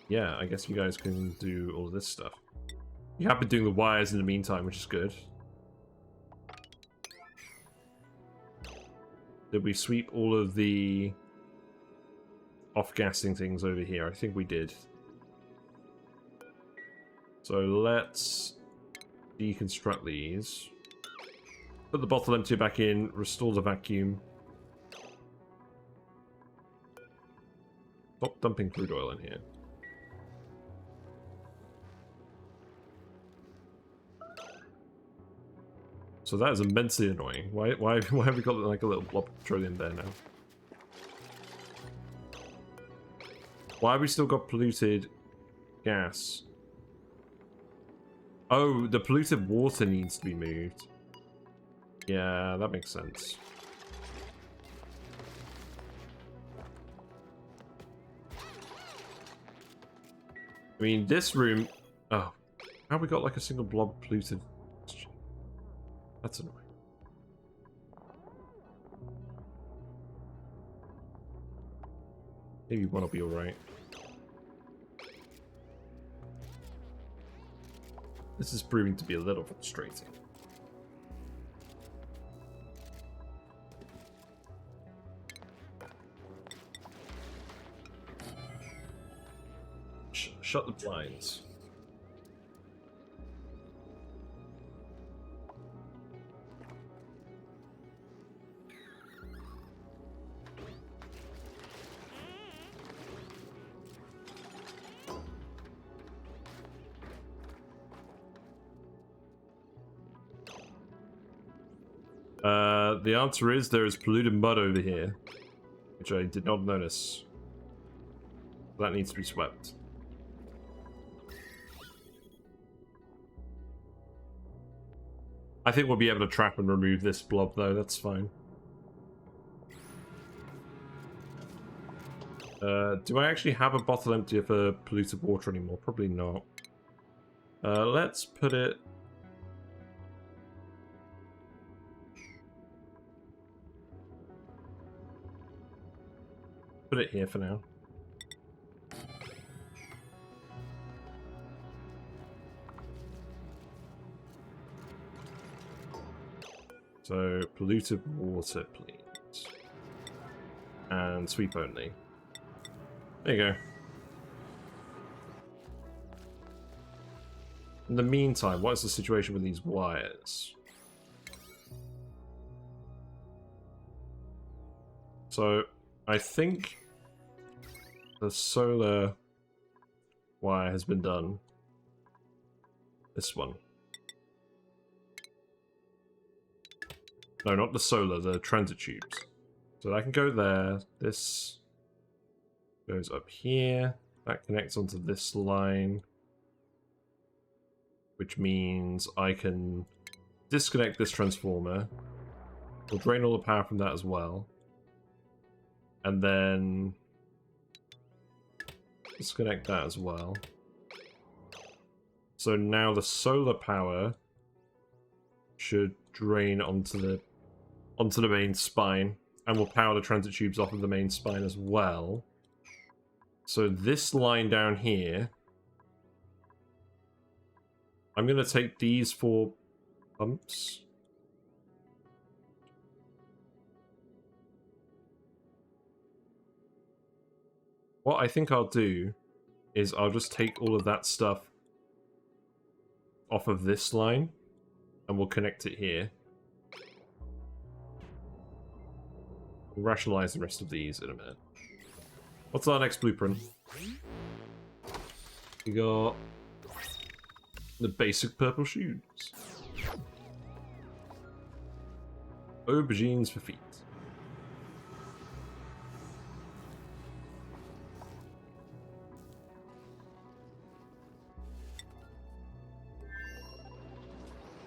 Speaker 1: Yeah, I guess you guys can do all of this stuff. You have been doing the wires in the meantime, which is good. Did we sweep all of the off-gassing things over here? I think we did. So let's deconstruct these. Put the bottle empty back in, restore the vacuum. Stop dumping crude oil in here. So that is immensely annoying. Why have we got like a little blob of petroleum there now? Why have we still got polluted gas? Oh, the polluted water needs to be moved. Yeah, that makes sense. I mean, this room... Oh, how have we got like a single blob of polluted... That's annoying. Maybe one will be alright. This is proving to be a little frustrating. Shut the blinds. The answer is there is polluted mud over here, which I did not notice. That needs to be swept. I think we'll be able to trap and remove this blob though, that's fine. Do I actually have a bottle empty for polluted water anymore? Probably not. Let's put it... Put it here for now. So, polluted water, please. And sweep only. There you go. In the meantime, what is the situation with these wires? So, I think the solar wire has been done. This one. No, not the solar, the transit tubes. So that can go there. This goes up here. That connects onto this line. Which means I can disconnect this transformer. We'll drain all the power from that as well. And then disconnect that as well. So now the solar power should drain onto the main spine, and will power the transit tubes off of the main spine as well. So this line down here, I'm going to take these 4 pumps. What I think I'll do is I'll just take all of that stuff off of this line, and we'll connect it here. We'll rationalize the rest of these in a minute. What's our next blueprint? We got the basic purple shoes. Aubergines for feet.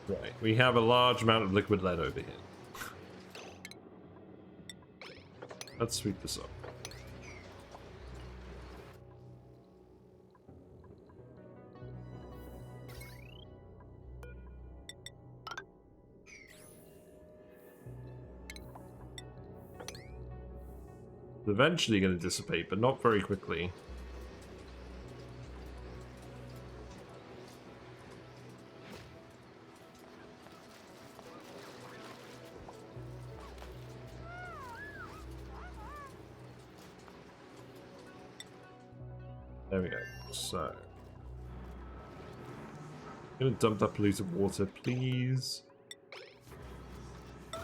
Speaker 1: Right, we have a large amount of liquid lead over here. Let's sweep this up. It's eventually going to dissipate, but not very quickly. There we go. So, I'm gonna dump that polluted water, please. I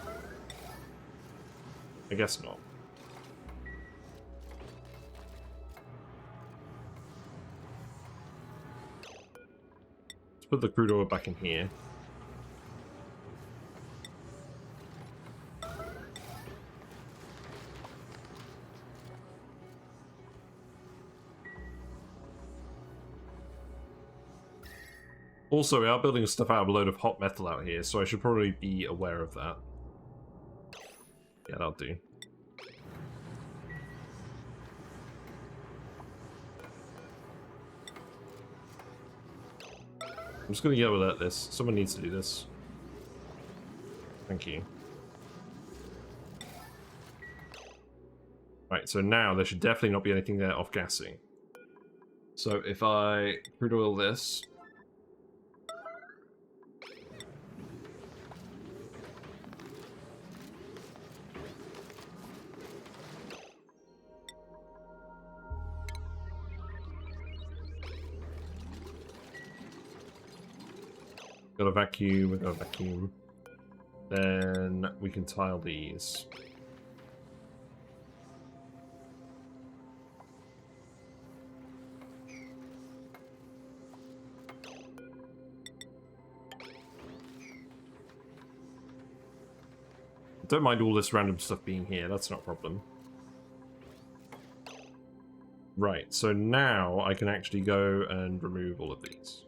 Speaker 1: guess not. Let's put the crude oil back in here. Also, we are building stuff out of a load of hot metal out here, so I should probably be aware of that. Yeah, that'll do. I'm just gonna yell at this. Someone needs to do this. Thank you. Right, so now there should definitely not be anything there off-gassing. So if I crude oil this... Got a vacuum, we got a vacuum. Then we can tile these. Don't mind all this random stuff being here, that's not a problem. Right, so now I can actually go and remove all of these.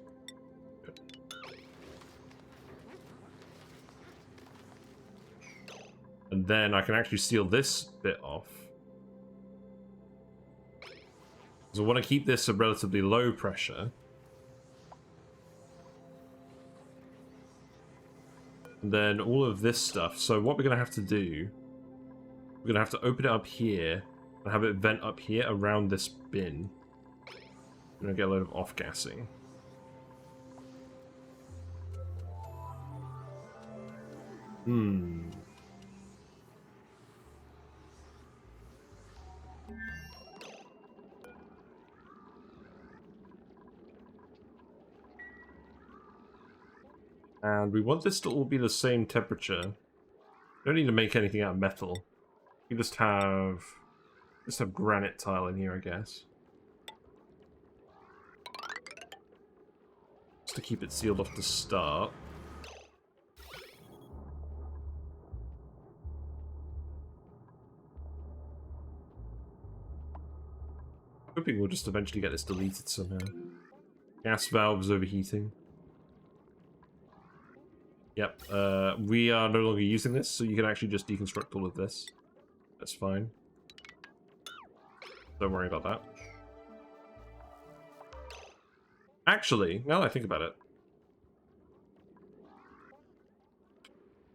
Speaker 1: And then I can actually seal this bit off. So I want to keep this a relatively low pressure. And then all of this stuff. So what we're going to have to do, we're going to have to open it up here and have it vent up here around this bin. We're going to get a load of off-gassing. And we want this to all be the same temperature. Don't need to make anything out of metal. We just have granite tile in here, I guess. Just to keep it sealed off to start. Hoping we'll just eventually get this deleted somehow. Gas valves overheating. Yep, we are no longer using this, so you can actually just deconstruct all of this. That's fine. Don't worry about that. Actually, now that I think about it,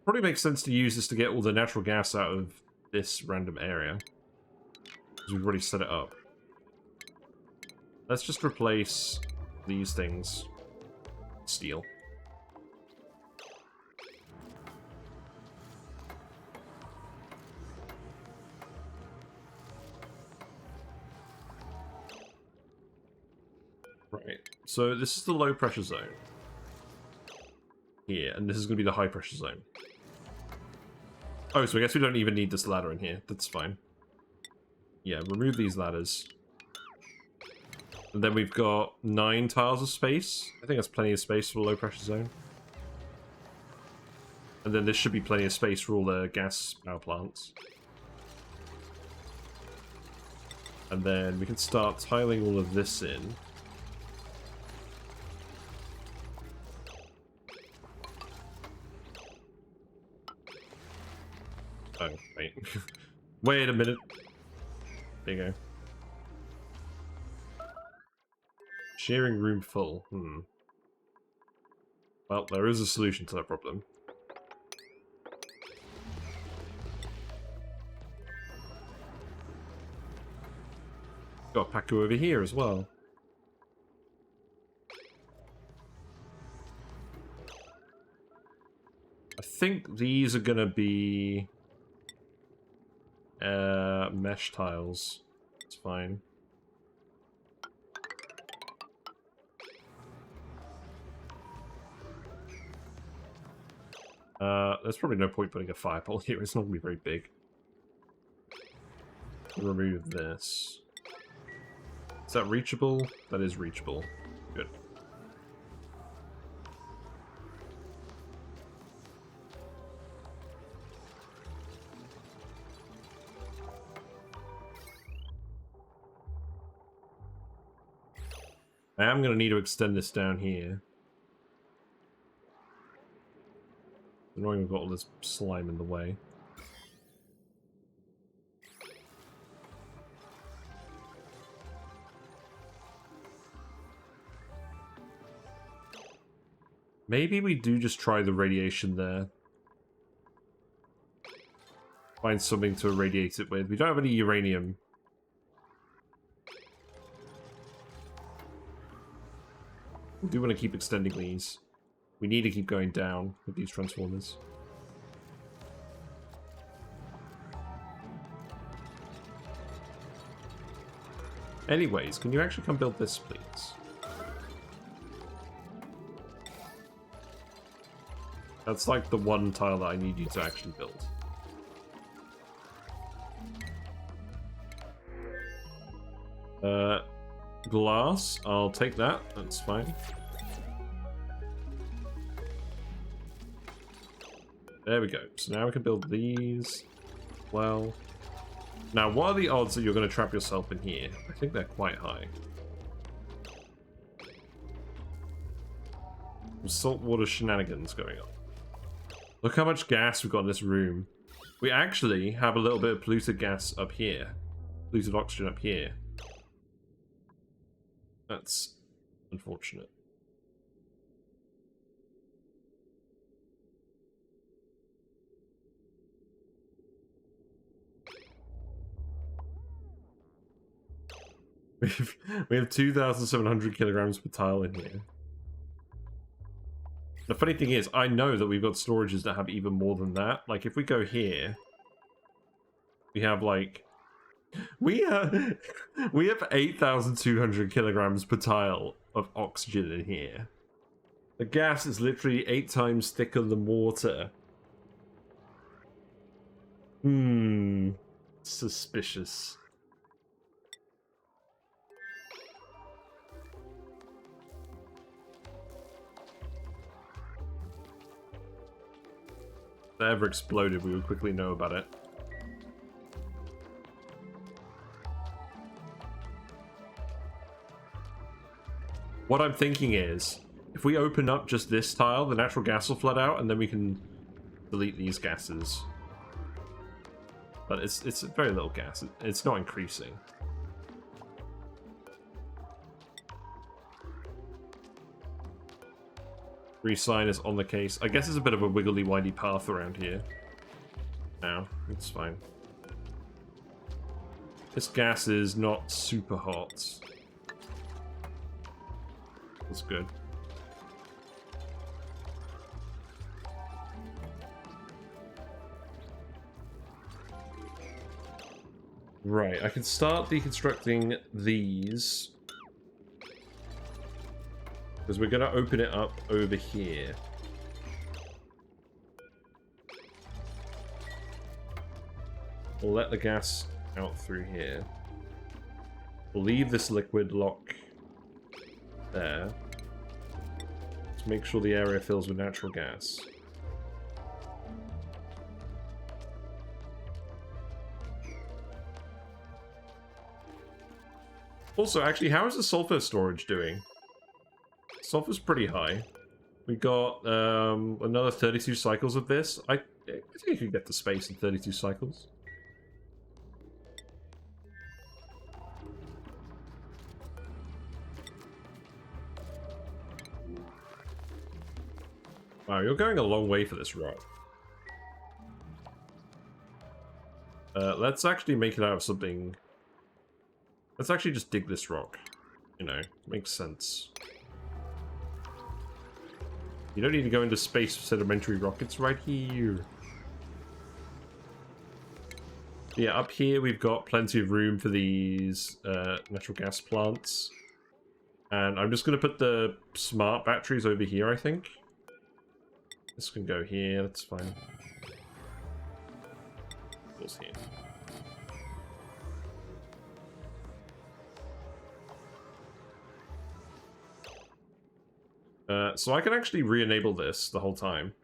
Speaker 1: probably makes sense to use this to get all the natural gas out of this random area. Because we've already set it up. Let's just replace these things. Steel. Right, so this is the low pressure zone. Here, and this is going to be the high pressure zone. Oh, so I guess we don't even need this ladder in here. That's fine. Yeah, remove these ladders. And then we've got 9 tiles of space. I think that's plenty of space for the low pressure zone. And then this should be plenty of space for all the gas power plants. And then we can start tiling all of this in. Oh, wait. Wait a minute. There you go. Shearing room full. Well, there is a solution to that problem. Got a Paku over here as well. I think these are gonna be mesh tiles. It's fine. There's probably no point putting a fireball here. It's not gonna be very big. Remove this. Is that reachable? That is reachable. Good. I am going to need to extend this down here. Annoying we've got all this slime in the way. Maybe we do just try the radiation there. Find something to irradiate it with. We don't have any uranium. We do want to keep extending these. We need to keep going down with these transformers. Anyways, can you actually come build this, please? That's like the one tile that I need you to actually build. Glass, I'll take that, that's fine. There we go, so now we can build these. Well, now what are the odds that you're going to trap yourself in here? I think they're quite high. Some saltwater shenanigans going on. Look how much gas we've got in this room. We actually have a little bit of polluted gas up here. Polluted oxygen up here. That's unfortunate. We have 2,700 kilograms per tile in here. The funny thing is, I know that we've got storages that have even more than that. Like, if we go here, we have, like... We have 8,200 kilograms per tile of oxygen in here. The gas is literally 8 times thicker than water. Suspicious. If that ever exploded, we would quickly know about it. What I'm thinking is, if we open up just this tile, the natural gas will flood out, and then we can delete these gases. But it's very little gas. It's not increasing. Resign is on the case. I guess it's a bit of a wiggly windy path around here. Now, it's fine. This gas is not super hot. That's good. Right, I can start deconstructing these. Because we're going to open it up over here. We'll let the gas out through here. We'll leave this liquid lock there. Let's make sure the area fills with natural gas. Also, actually, how is the sulfur storage doing? Sulfur's pretty high. We got another 32 cycles of this. Yeah, I think you can get to space in 32 cycles. Wow, you're going a long way for this rock. Let's actually make it out of something. Let's actually just dig this rock. You know, makes sense. You don't need to go into space for sedimentary rockets right here. Yeah, up here we've got plenty of room for these natural gas plants. And I'm just going to put the smart batteries over here, I think. This can go here, that's fine. Goes here. So I can actually re-enable this the whole time.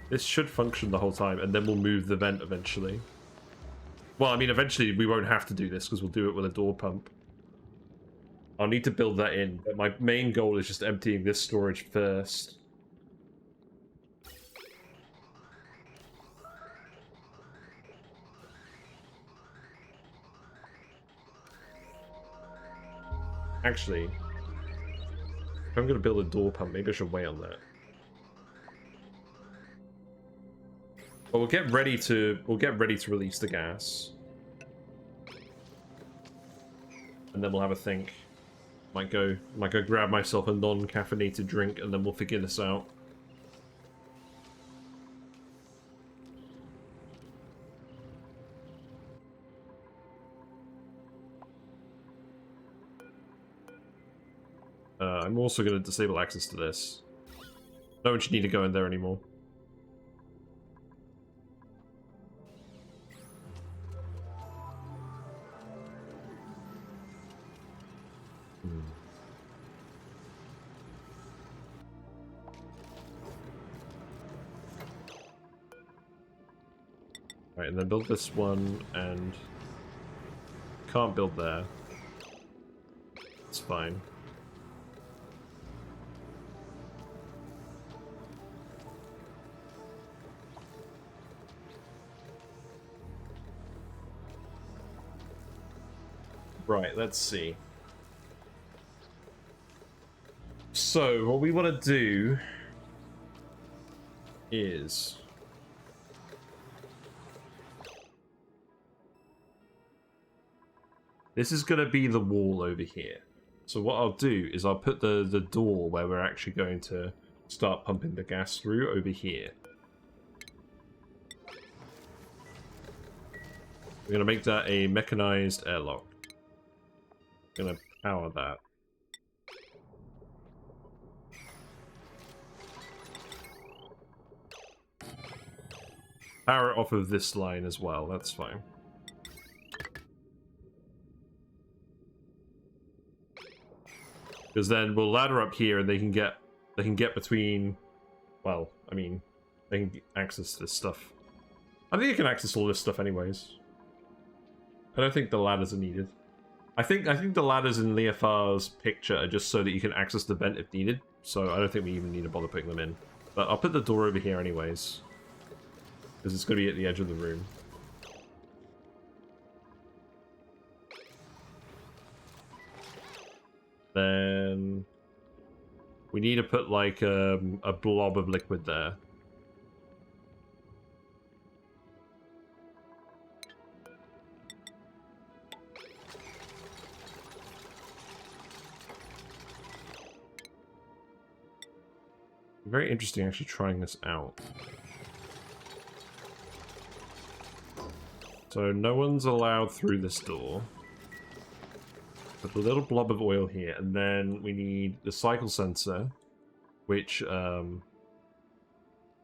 Speaker 1: This should function the whole time, and then we'll move the vent eventually. Well, I mean, eventually we won't have to do this, because we'll do it with a door pump. I'll need to build that in, but my main goal is just emptying this storage first. Actually, if I'm going to build a door pump, maybe I should wait on that. But we'll get ready to release the gas. And then we'll have a think. Might go grab myself a non-caffeinated drink, and then we'll figure this out. I'm also going to disable access to this. No one should need to go in there anymore. Right, and then build this one, and can't build there. It's fine. Right, let's see. So, what we want to do is... This is going to be the wall over here. So what I'll do is I'll put the door where we're actually going to start pumping the gas through over here. We're going to make that a mechanized airlock. Going to power that. Power it off of this line as well, that's fine. Because then we'll ladder up here and they can get between, well, I mean, they can access this stuff. I think you can access all this stuff anyways. I don't think the ladders are needed. I think the ladders in Leofar's picture are just so that you can access the vent if needed. So I don't think we even need to bother putting them in. But I'll put the door over here anyways. Because it's going to be at the edge of the room. Then we need to put like a blob of liquid there. Very interesting actually trying this out. So no one's allowed through this door. Put a little blob of oil here, and then we need the cycle sensor, which I'm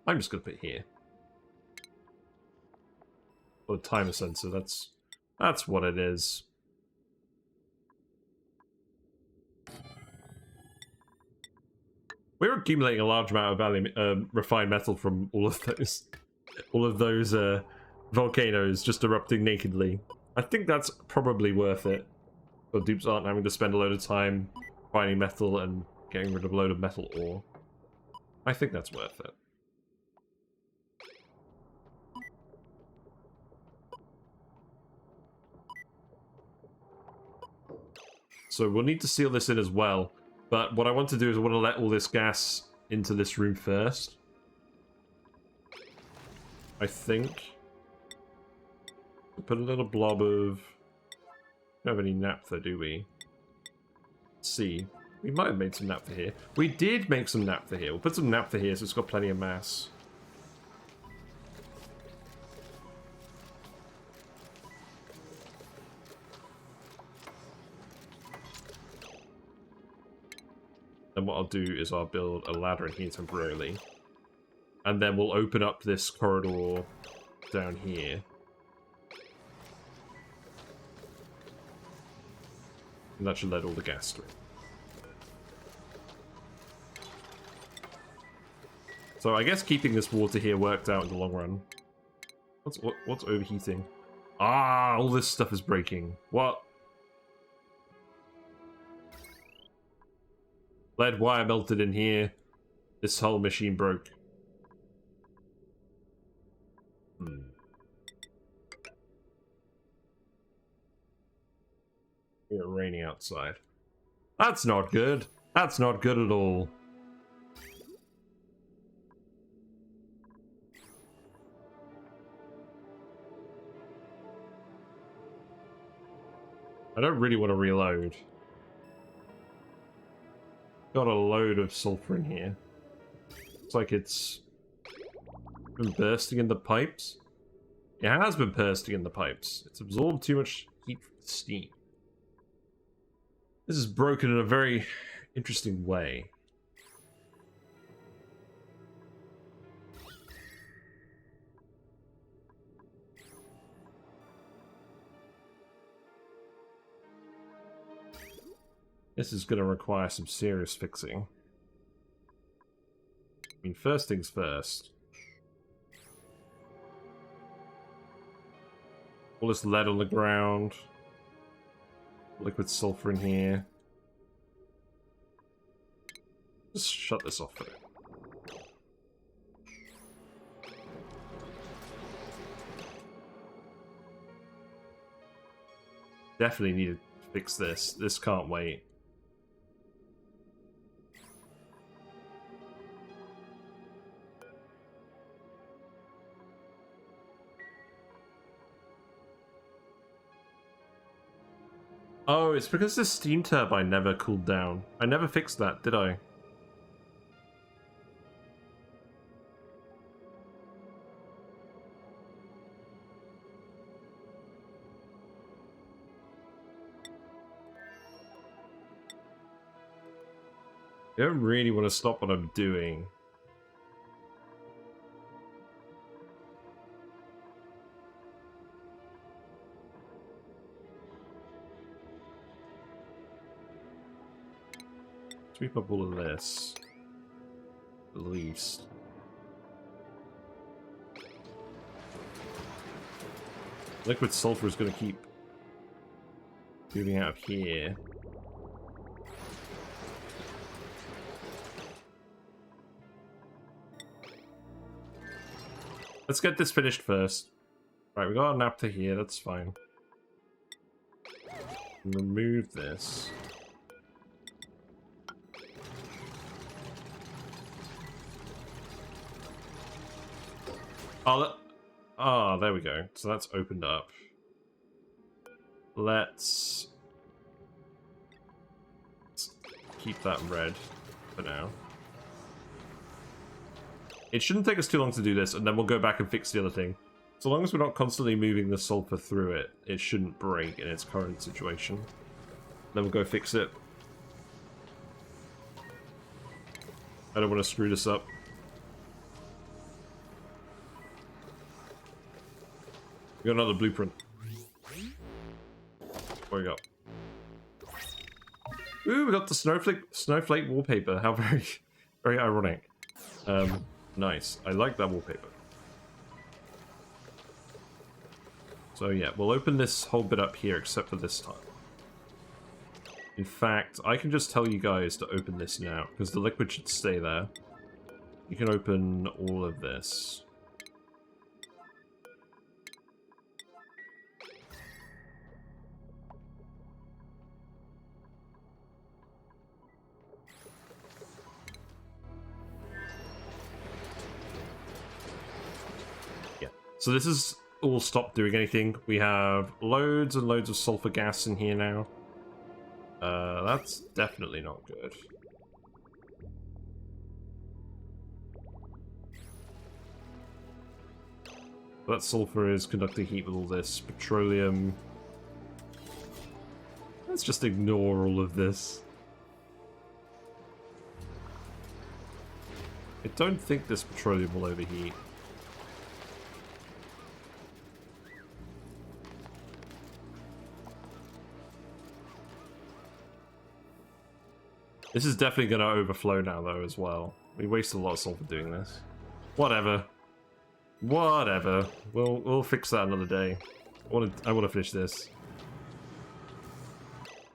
Speaker 1: just gonna put here. Or the timer sensor, that's what it is. We're accumulating a large amount of refined metal from all of those volcanoes just erupting nakedly. I think that's probably worth it. So dupes aren't having to spend a load of time finding metal and getting rid of a load of metal ore. I think that's worth it. So we'll need to seal this in as well. But what I want to do is I want to let all this gas into this room first. I think. We'll put a little blob of... We don't have any naphtha, do we? Let's see. We might have made some naphtha here. We did make some naphtha here. We'll put some naphtha here so it's got plenty of mass. Then what I'll do is I'll build a ladder in here temporarily. And then we'll open up this corridor down here. And that should let all the gas through. So I guess keeping this water here worked out in the long run. What's overheating? Ah, all this stuff is breaking. What? Lead wire melted in here. This whole machine broke. It's raining outside. That's not good. That's not good at all. I don't really want to reload. Got a load of sulfur in here. Looks like it's been bursting in the pipes. It has been bursting in the pipes. It's absorbed too much heat from the steam. This is broken in a very interesting way. This is going to require some serious fixing. I mean, first things first. All this lead on the ground. Liquid sulfur in here. Just shut this off for now. Definitely need to fix this. This can't wait. Oh, it's because the steam turbine never cooled down. I never fixed that, did I? I don't really want to stop what I'm doing. Sweep up all of this. At least. Liquid sulfur is going to keep moving out of here. Let's get this finished first. Right, we got a naphtha here, that's fine. Remove this. Oh, there we go. So that's opened up. Let's keep that red for now. It shouldn't take us too long to do this, and then we'll go back and fix the other thing. So long as we're not constantly moving the sulfur through it, it shouldn't break in its current situation. Then we'll go fix it. I don't want to screw this up. We got another blueprint. What we got? Ooh, we got the snowflake wallpaper. How very ironic. Nice. I like that wallpaper. So yeah, we'll open this whole bit up here except for this time. In fact, I can just tell you guys to open this now, because the liquid should stay there. You can open all of this. So this is all stopped doing anything. We have loads and loads of sulfur gas in here now. That's definitely not good. That sulfur is conducting heat with all this petroleum. Let's just ignore all of this. I don't think this petroleum will overheat. This is definitely going to overflow now, though, as well. We wasted a lot of sulfur doing this. Whatever. Whatever. We'll fix that another day. I want to finish this.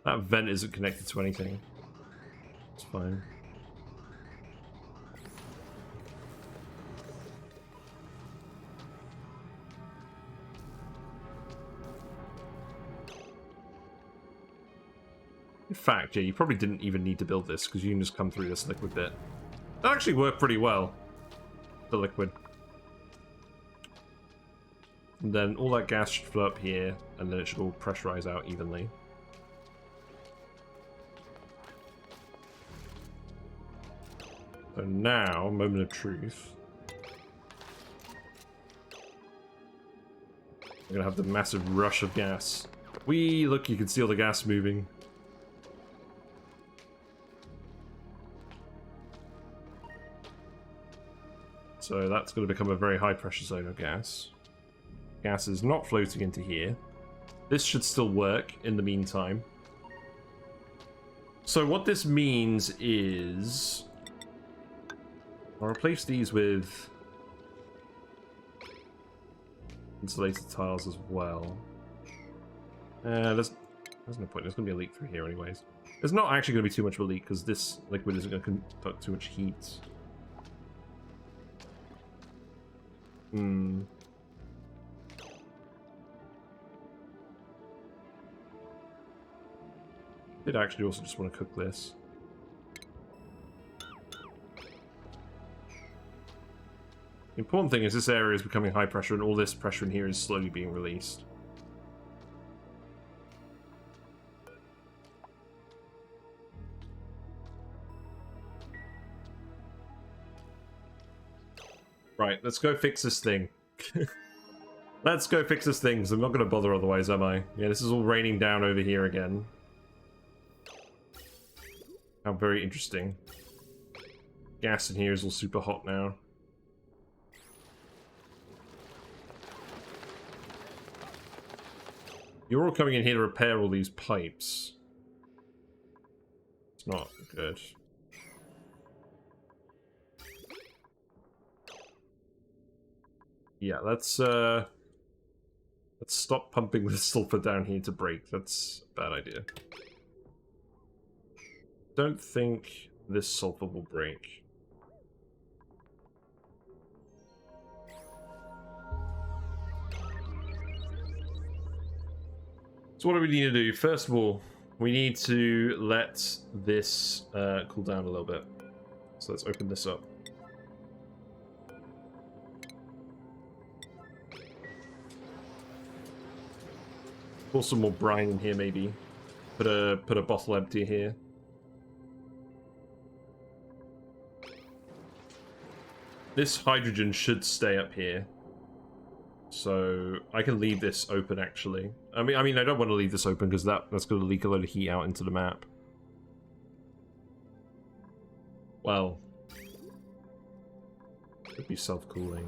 Speaker 1: That vent isn't connected to anything. It's fine. In fact, yeah, you probably didn't even need to build this, because you can just come through this liquid bit. That actually worked pretty well, the liquid. And then all that gas should flow up here, and then it should all pressurize out evenly. So now, moment of truth. We're gonna have the massive rush of gas. Look, you can see all the gas moving. So that's going to become a very high pressure zone of gas. Gas is not floating into here. This should still work in the meantime. So what this means is... I'll replace these with insulated tiles as well. There's no point. There's going to be a leak through here anyways. There's not actually going to be too much of a leak because this liquid isn't going to conduct too much heat. Did actually also just want to cook this. The important thing is this area is becoming high pressure and all this pressure in here is slowly being released. Right, let's go fix this thing. Let's go fix this thing, because I'm not going to bother otherwise, am I? Yeah, this is all raining down over here again. How very interesting. Gas in here is all super hot now. You're all coming in here to repair all these pipes. It's not good. Yeah, let's stop pumping the sulfur down here to break. That's a bad idea. Don't think this sulfur will break. So what do we need to do? First of all, we need to let this cool down a little bit. So let's open this up. Pour some more brine in here, maybe. Put a bottle empty here. This hydrogen should stay up here. So I can leave this open, actually. I mean, I don't want to leave this open because that's going to leak a load of heat out into the map. Well, could be self-cooling.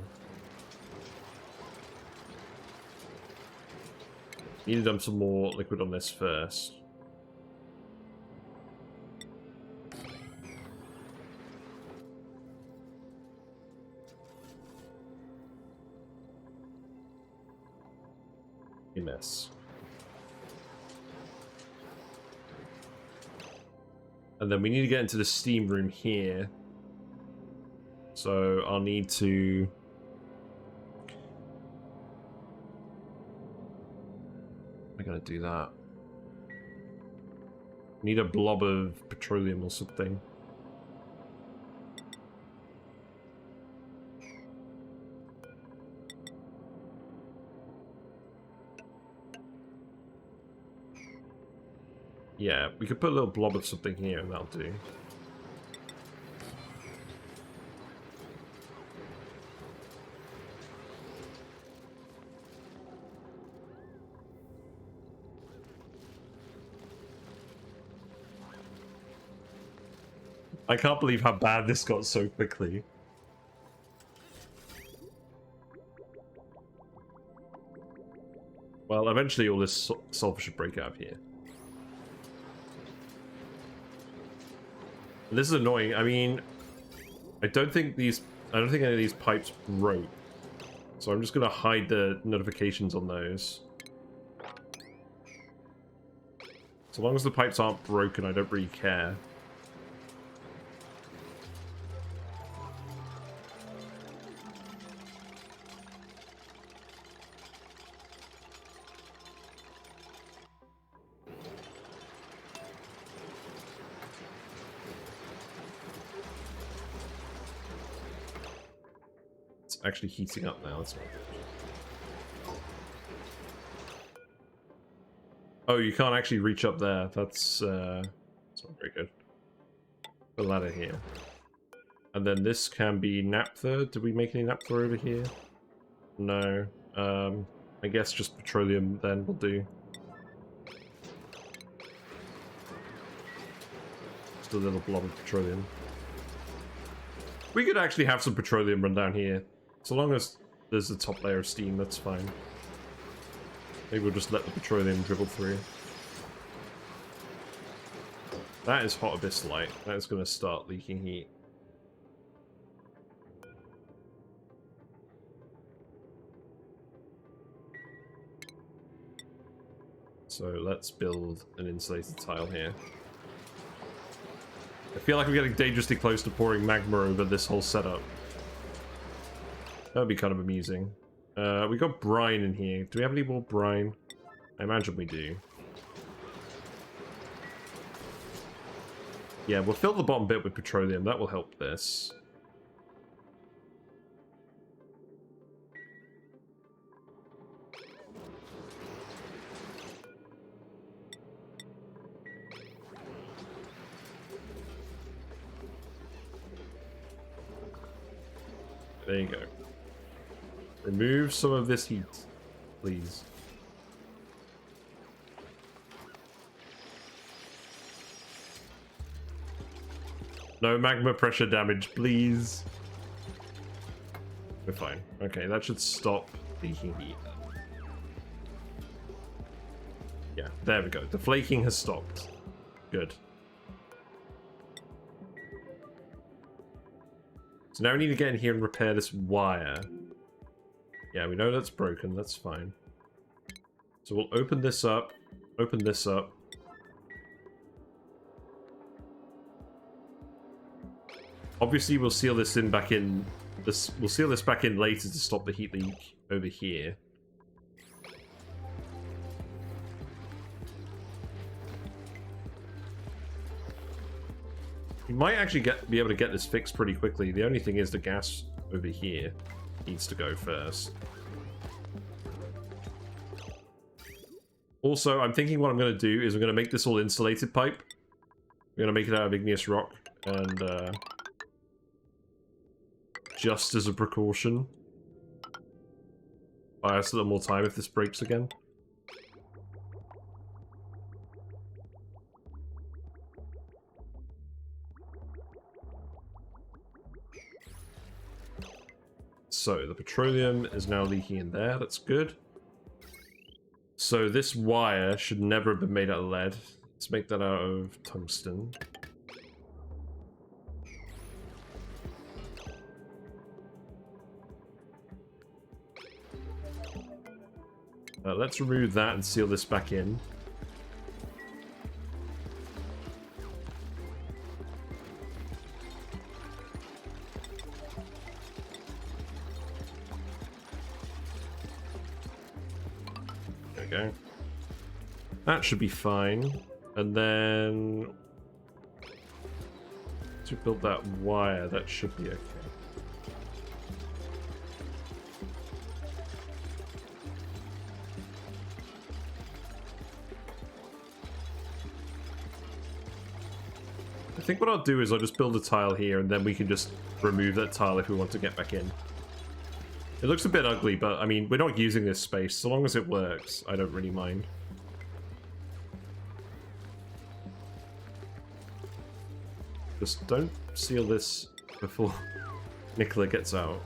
Speaker 1: Need to dump some more liquid on this first. A mess. And then we need to get into the steam room here. So I'll need to... I'm gonna do that. Need a blob of petroleum or something. Yeah, we could put a little blob of something here and that'll do. I can't believe how bad this got so quickly. Well, eventually all this sulfur should break out of here. This is annoying. I mean, I don't think any of these pipes broke. So I'm just gonna hide the notifications on those. So long as the pipes aren't broken, I don't really care. Actually heating up now, that's not good. Oh, you can't actually reach up there. That's not very good. Put a ladder here. And then this can be naphtha. Did we make any naphtha over here? No. I guess just petroleum then will do. Just a little blob of petroleum. We could actually have some petroleum run down here. So long as there's a top layer of steam, that's fine. Maybe we'll just let the petroleum dribble through. That is hot abyssalite. That is going to start leaking heat. So let's build an insulated tile here. I feel like I'm getting dangerously close to pouring magma over this whole setup. That would be kind of amusing. We got brine in here. Do we have any more brine? I imagine we do. Yeah, we'll fill the bottom bit with petroleum. That will help this. There you go. Remove some of this heat, please. No magma pressure damage, please. We're fine. Okay, that should stop leaking heat. Yeah, there we go. The flaking has stopped. Good. So now we need to get in here and repair this wire. Yeah, we know that's broken. That's fine. So we'll open this up. Open this up. Obviously, we'll seal this in back in. We'll seal this back in later to stop the heat leak over here. You might actually be able to get this fixed pretty quickly. The only thing is the gas over here needs to go first. Also, I'm thinking what I'm going to do is I'm going to make this all insulated pipe. I'm going to make it out of igneous rock, and just as a precaution, buy us a little more time if this breaks again. So, the petroleum is now leaking in there. That's good. So, this wire should never have been made out of lead. Let's make that out of tungsten. Let's remove that and seal this back in. Go. That should be fine. And then to build that wire, that should be okay. think what I'll do is I'll just build a tile here, and then we can just remove that tile if we want to get back in. It looks a bit ugly, but I mean, we're not using this space. So long as it works, I don't really mind. Just don't seal this before Nicola gets out.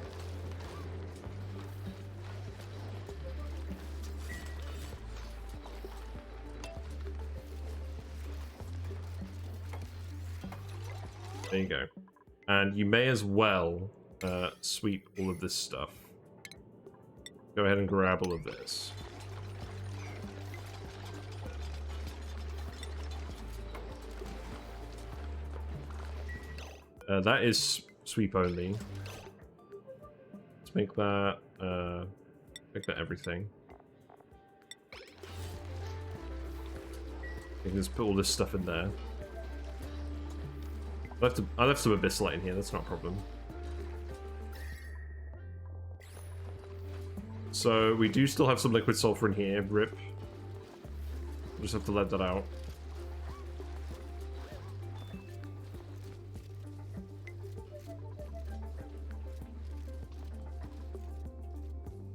Speaker 1: There you go. And you may as well sweep all of this stuff. Go ahead and grab all of this. That is sweep only. Let's make that everything. I can just put all this stuff in there. I left some abyssalite in here, that's not a problem. So we do still have some liquid sulfur in here, rip. We'll just have to let that out.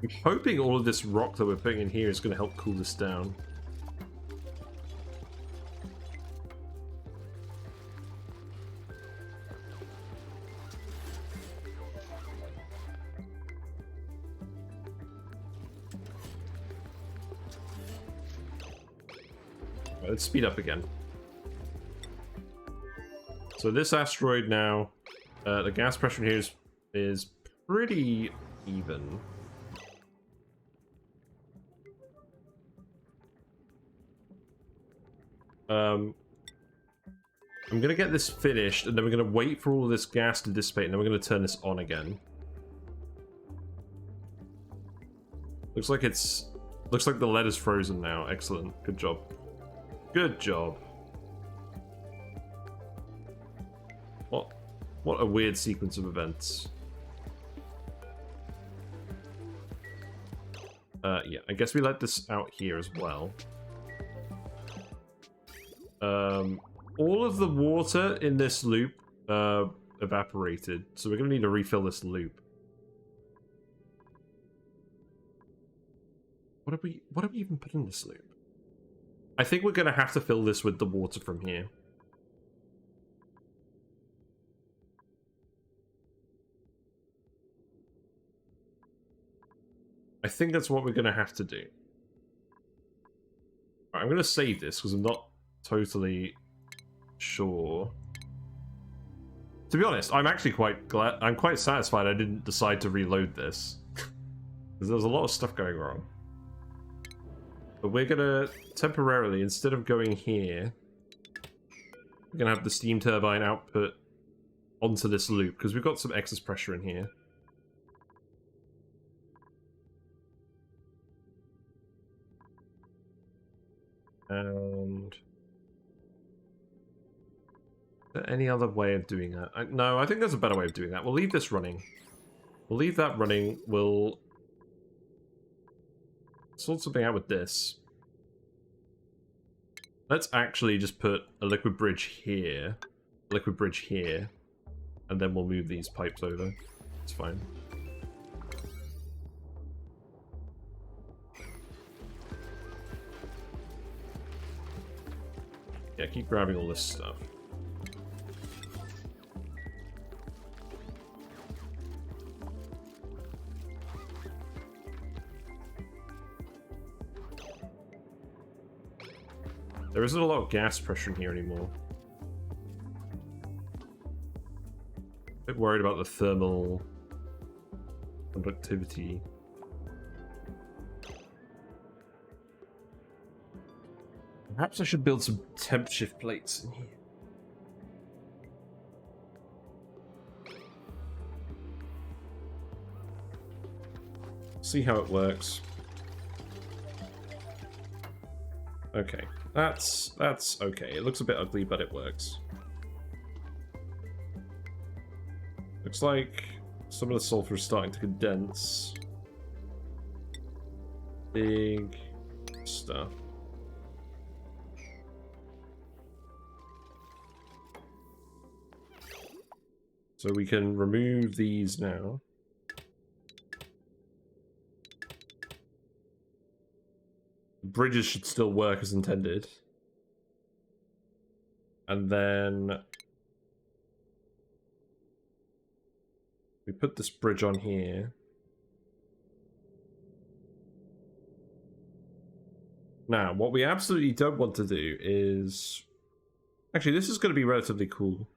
Speaker 1: I'm hoping all of this rock that we're putting in here is going to help cool this down. Let's speed up again. So this asteroid now, the gas pressure in here is pretty even. I'm gonna get this finished, and then we're gonna wait for all of this gas to dissipate, and then we're gonna turn this on again. Looks like the lead is frozen now. Excellent. Good job. Good job. What a weird sequence of events. Yeah, I guess we let this out here as well. All of the water in this loop evaporated, so we're gonna need to refill this loop. What did we even put in this loop? I think we're gonna have to fill this with the water from here. I think that's what we're gonna have to do. Right, I'm gonna save this because I'm not totally sure. To be honest, I'm actually quite satisfied I didn't decide to reload this. Because there was a lot of stuff going wrong. But we're gonna temporarily, instead of going here, we're gonna have the steam turbine output onto this loop, because we've got some excess pressure in here. And is there any other way of doing that? No, I think there's a better way of doing that. We'll leave this running. We'll leave that running. We'll sort something out with this. Let's actually just put a liquid bridge here, and then we'll move these pipes over. It's fine. Yeah, keep grabbing all this stuff. There isn't a lot of gas pressure in here anymore. A bit worried about the thermal conductivity. Perhaps I should build some temp shift plates in here. See how it works. Okay, that's okay. It looks a bit ugly, but it works. Looks like some of the sulfur is starting to condense. Big stuff. So we can remove these now. Bridges should still work as intended. And then we put this bridge on here. Now, what we absolutely don't want to do is... Actually, this is going to be relatively cool.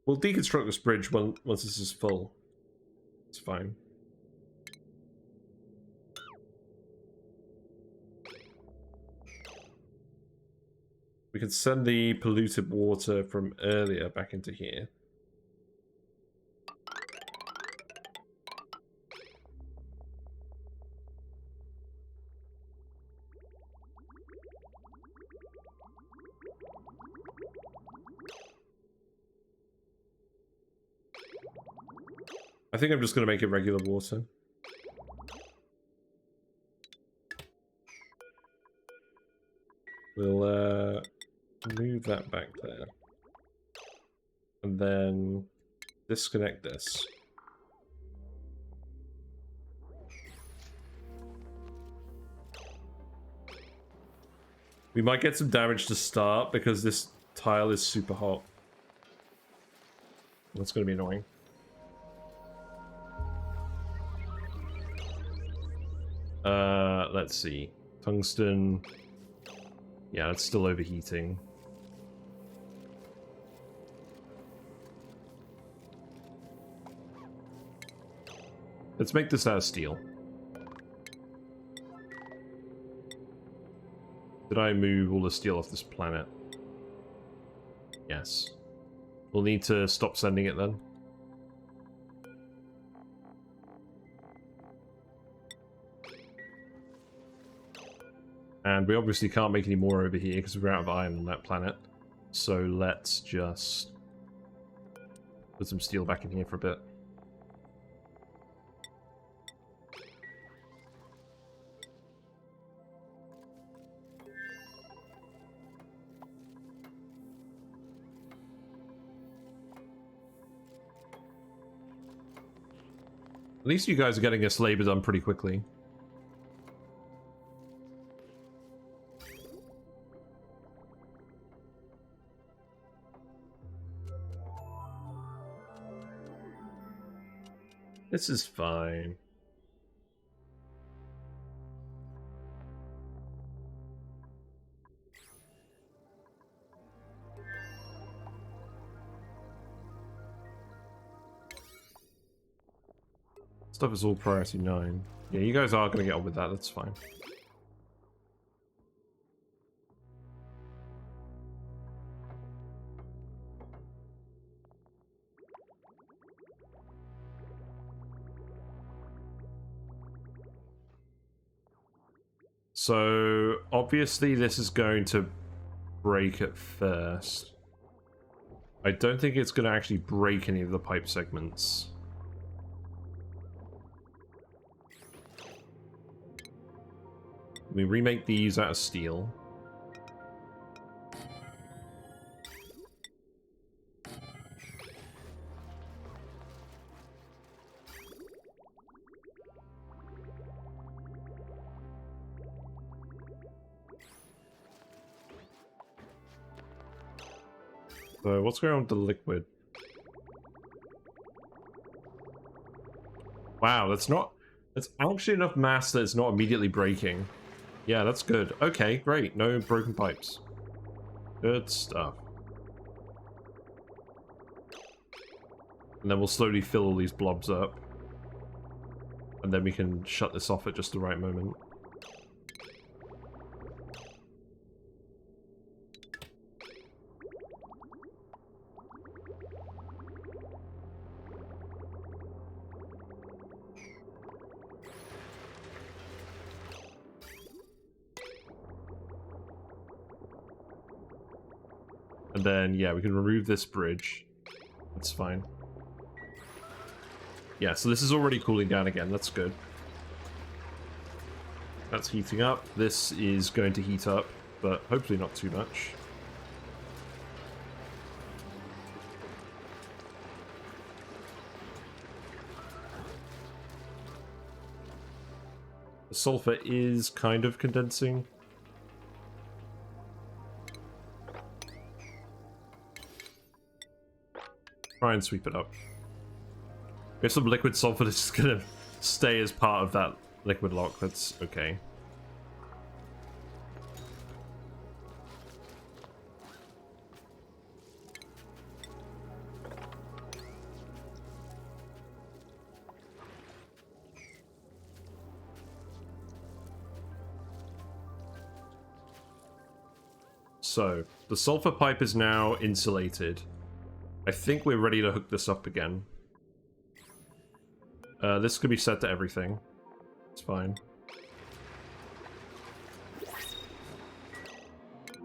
Speaker 1: We'll deconstruct this bridge once this is full. It's fine. We can send the polluted water from earlier back into here. I think I'm just going to make it regular water. We'll move that back there. And then disconnect this. We might get some damage to start because this tile is super hot. That's going to be annoying. Let's see. Tungsten. Yeah, it's still overheating. Let's make this out of steel. Did I move all the steel off this planet? Yes. We'll need to stop sending it then. And we obviously can't make any more over here because we're out of iron on that planet. So let's just put some steel back in here for a bit. At least you guys are getting this labor done pretty quickly. This is fine. Stuff is all priority 9. Yeah, you guys are going to get on with that, that's fine. So, obviously this is going to break at first. I don't think it's going to actually break any of the pipe segments. We remake these out of steel. So what's going on with the liquid? Wow, that's actually enough mass that it's not immediately breaking. Yeah, that's good. Okay, great. No broken pipes. Good stuff. And then we'll slowly fill all these blobs up. And then we can shut this off at just the right moment. And then, yeah, we can remove this bridge. That's fine. Yeah, so this is already cooling down again. That's good. That's heating up. This is going to heat up, but hopefully not too much. The sulfur is kind of condensing. Try and sweep it up. We have some liquid sulfur that's gonna stay as part of that liquid lock. That's okay. So, the sulfur pipe is now insulated. I think we're ready to hook this up again. This could be set to everything. It's fine.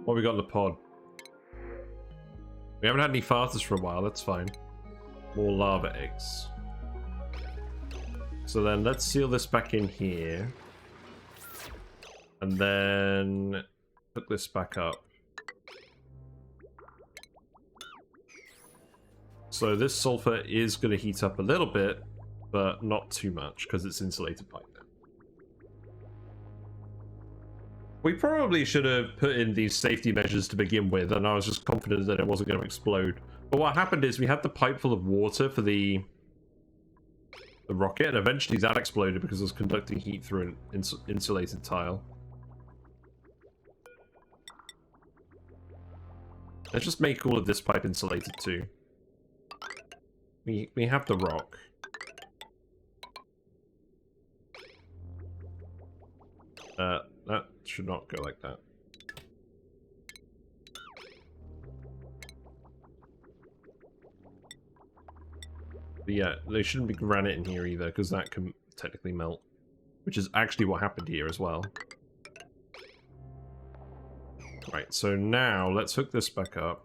Speaker 1: What we got in the pod? We haven't had any farters for a while, that's fine. More lava eggs. So then let's seal this back in here. And then hook this back up. So this sulfur is going to heat up a little bit, but not too much because it's insulated pipe now. We probably should have put in these safety measures to begin with, and I was just confident that it wasn't going to explode. But what happened is we had the pipe full of water for the rocket, and eventually that exploded because it was conducting heat through an insulated tile. Let's just make all of this pipe insulated too. We have the rock. That should not go like that. But yeah, there shouldn't be granite in here either, because that can technically melt. Which is actually what happened here as well. Right, so now let's hook this back up.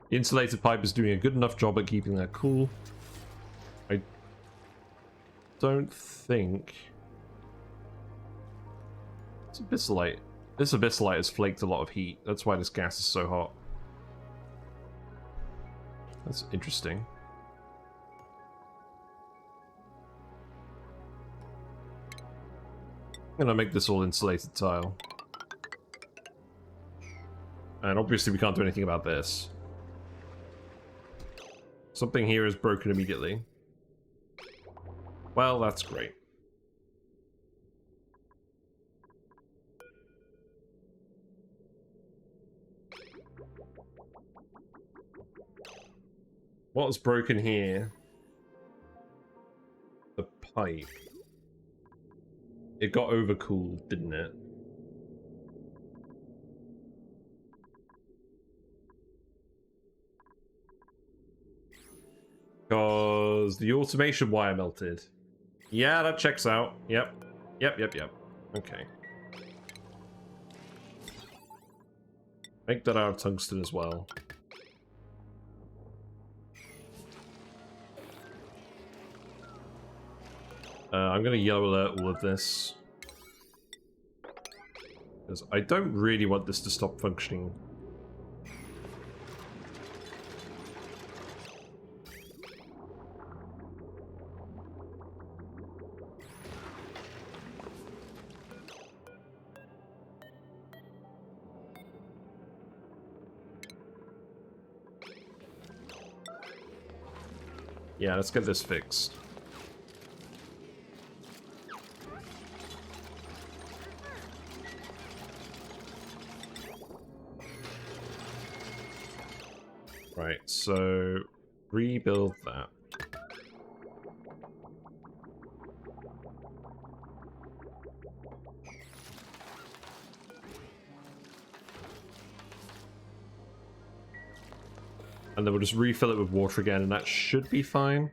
Speaker 1: The insulated pipe is doing a good enough job at keeping that cool. I don't think... This abyssalite has flaked a lot of heat. That's why this gas is so hot. That's interesting. I'm gonna make this all insulated tile. And obviously we can't do anything about this. Something here is broken immediately. Well, that's great. What was broken here? The pipe. It got overcooled, didn't it? Because the automation wire melted. Yeah, that checks out. Yep. Yep. Okay. Make that out of tungsten as well. I'm going to yellow alert all of this. Because I don't really want this to stop functioning. Yeah, let's get this fixed. Right, so rebuild that. And then we'll just refill it with water again, and that should be fine.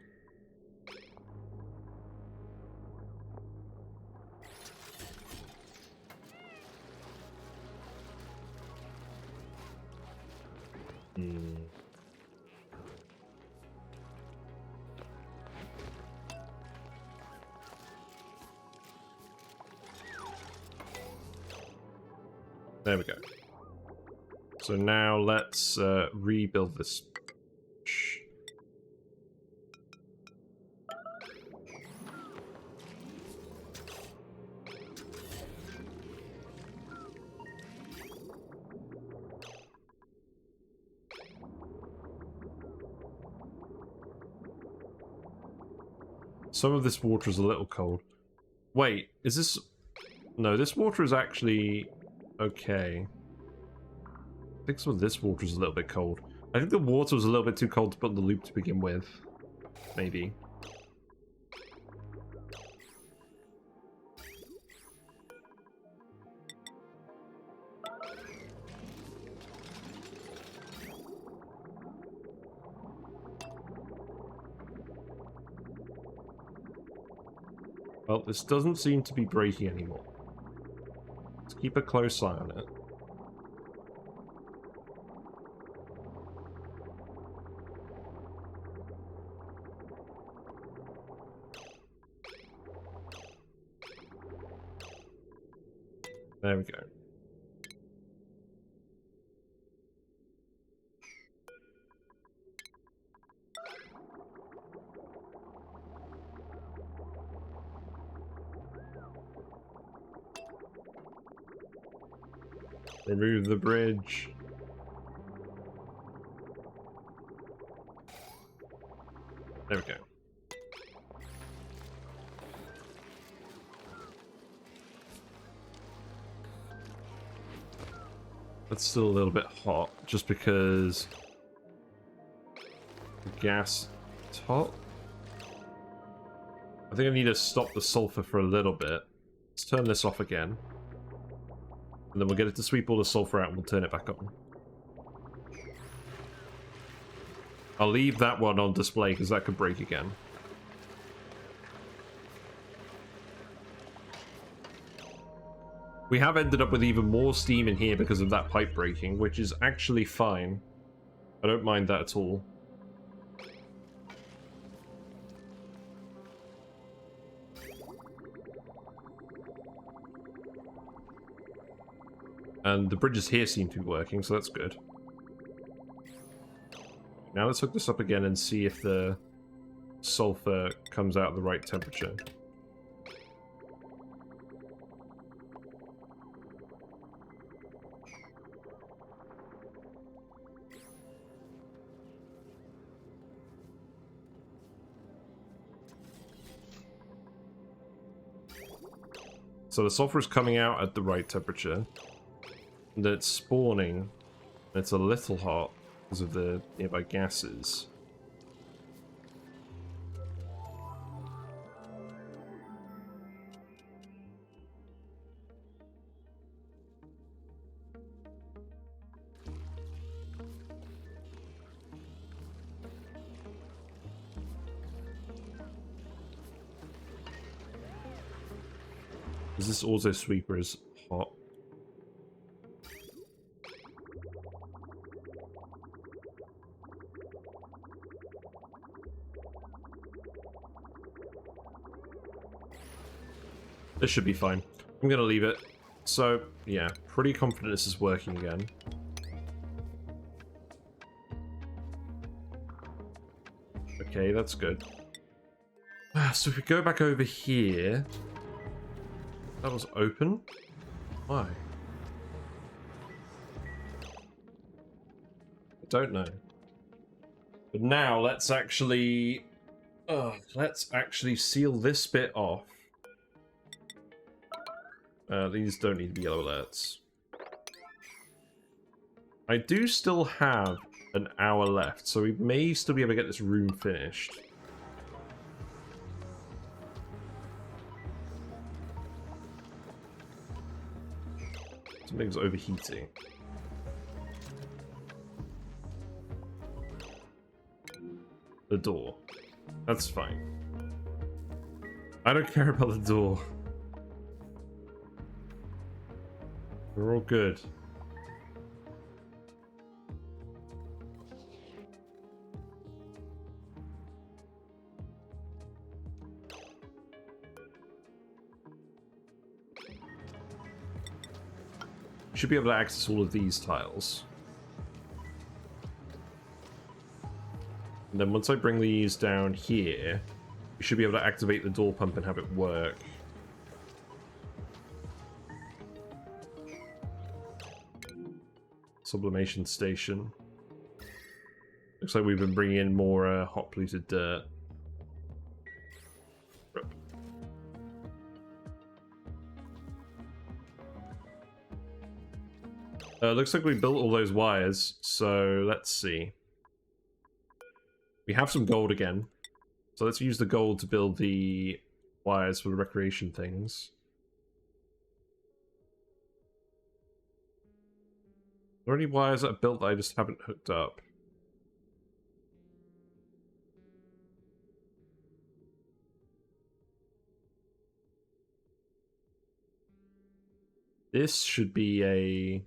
Speaker 1: There we go. So now let's rebuild this Some of this water is a little cold. Wait, is this... No, this water is actually okay. I think some of this water is a little bit cold. I think the water was a little bit too cold to put in the loop to begin with. Maybe. Well, this doesn't seem to be breaking anymore. Let's keep a close eye on it. There we go. Remove the bridge. There we go. That's still a little bit hot, just because the gas is hot. I think I need to stop the sulfur for a little bit. Let's turn this off again. And then we'll get it to sweep all the sulfur out and we'll turn it back on. I'll leave that one on display because that could break again. We have ended up with even more steam in here because of that pipe breaking, which is actually fine. I don't mind that at all. And the bridges here seem to be working, so that's good. Now let's hook this up again and see if the sulfur comes out at the right temperature. So the sulfur is coming out at the right temperature. And then it's spawning. And it's a little hot because of the nearby gases. Is this auto sweeper is hot? This should be fine. I'm gonna leave it. So, yeah, pretty confident this is working again. Okay, that's good. So if we go back over here... That was open? Why? I don't know. But now let's actually seal this bit off. These don't need to be yellow alerts. I do still have an hour left, so we may still be able to get this room finished. Something's overheating. The door. That's fine. I don't care about the door. We're all good. We should be able to access all of these tiles. And then once I bring these down here, we should be able to activate the door pump and have it work. Sublimation station. Looks like we've been bringing in more hot polluted dirt. Looks like we built all those wires, so let's see. We have some gold again. So let's use the gold to build the wires for the recreation things. Are there any wires that are built that I just haven't hooked up? This should be a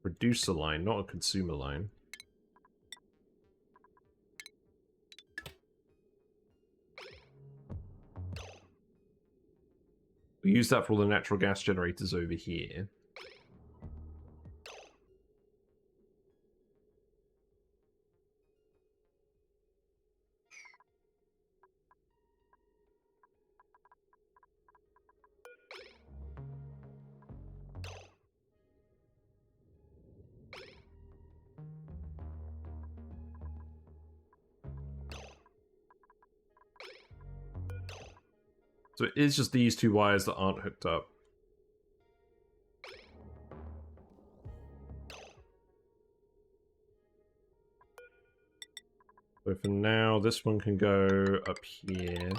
Speaker 1: producer line, not a consumer line. We use that for all the natural gas generators over here. So it is just these two wires that aren't hooked up. So for now, this one can go up here.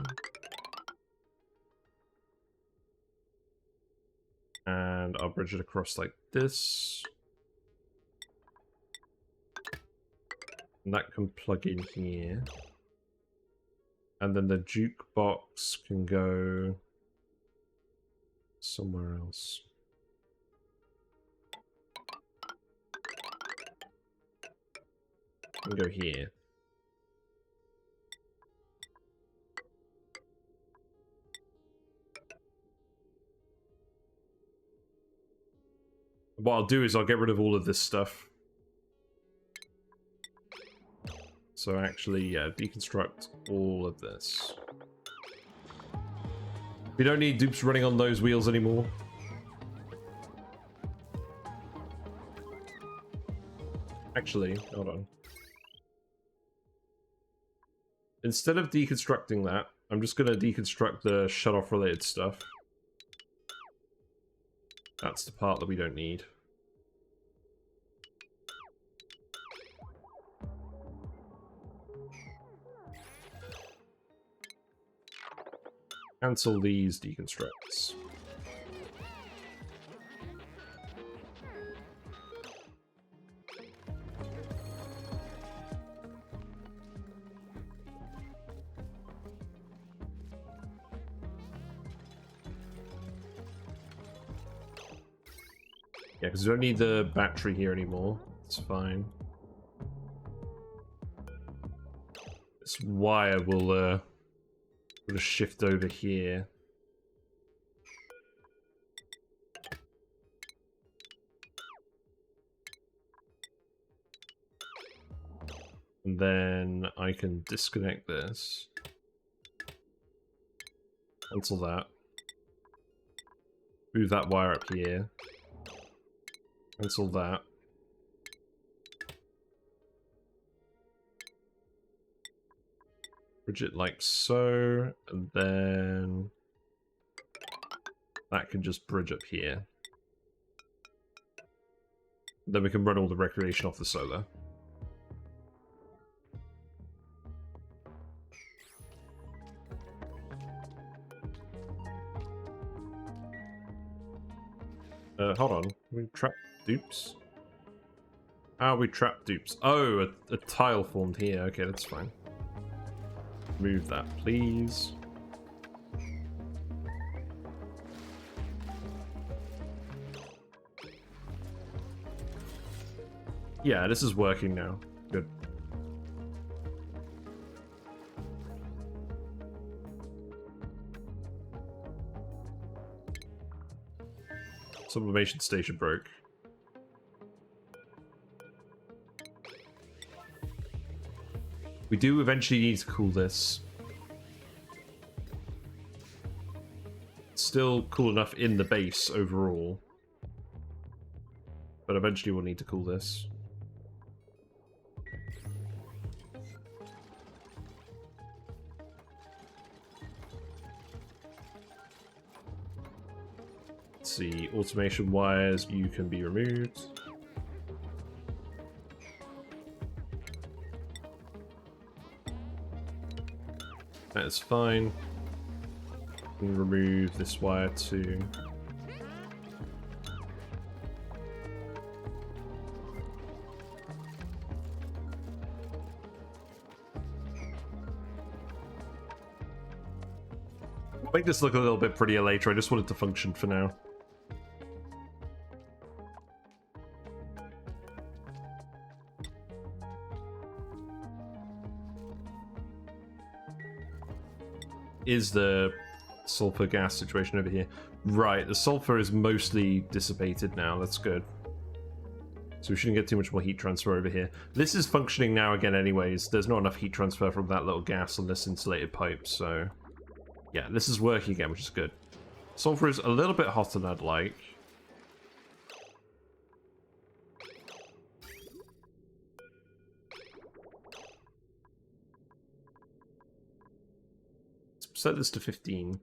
Speaker 1: And I'll bridge it across like this. And that can plug in here. And then the jukebox can go somewhere else. And go here. What I'll do is I'll get rid of all of this stuff. So actually, yeah, deconstruct all of this. We don't need dupes running on those wheels anymore. Actually, hold on. Instead of deconstructing that, I'm just going to deconstruct the shut-off related stuff. That's the part that we don't need. Cancel these deconstructs. Yeah, because we don't need the battery here anymore. It's fine. This wire will just shift over here. And then I can disconnect this. Cancel that. Move that wire up here. Cancel that. Bridge it like so, and then that can just bridge up here. Then we can run all the recreation off the solar. Hold on. We trap dupes? How we trap dupes? Oh, a tile formed here. Okay, that's fine. Move that, please. Yeah, this is working now. Good. Sublimation station broke. We do eventually need to cool this. It's still cool enough in the base overall. But eventually we'll need to cool this. see, automation wires, you can be removed. That is fine. We can remove this wire too. Make this look a little bit prettier later. I just want it to function for now. Is the sulfur gas situation over here? Right, the sulfur is mostly dissipated now. That's good. So we shouldn't get too much more heat transfer over here. This is functioning now again anyways. There's not enough heat transfer from that little gas on this insulated pipe, so... yeah, this is working again, which is good. Sulfur is a little bit hotter than I'd like. Let's set this to 15.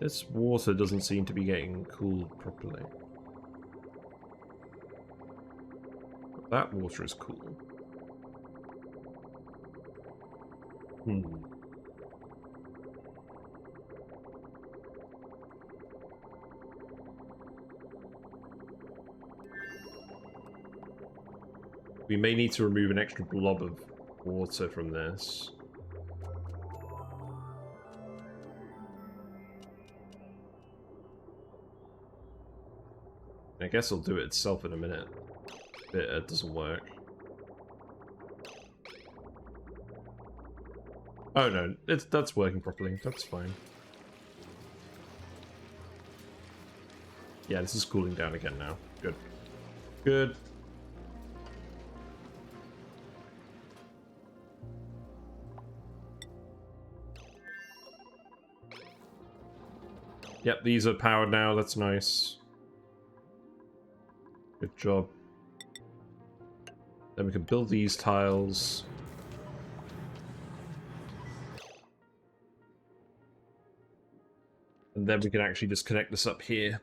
Speaker 1: This water doesn't seem to be getting cooled properly. That water is cool. We may need to remove an extra blob of water from this. I guess I'll do it itself in a minute. It doesn't work. Oh no, that's working properly. That's fine. Yeah, this is cooling down again now. Good. Good. Yep, these are powered now. That's nice. Good job. Then we can build these tiles. And then we can actually just connect this up here.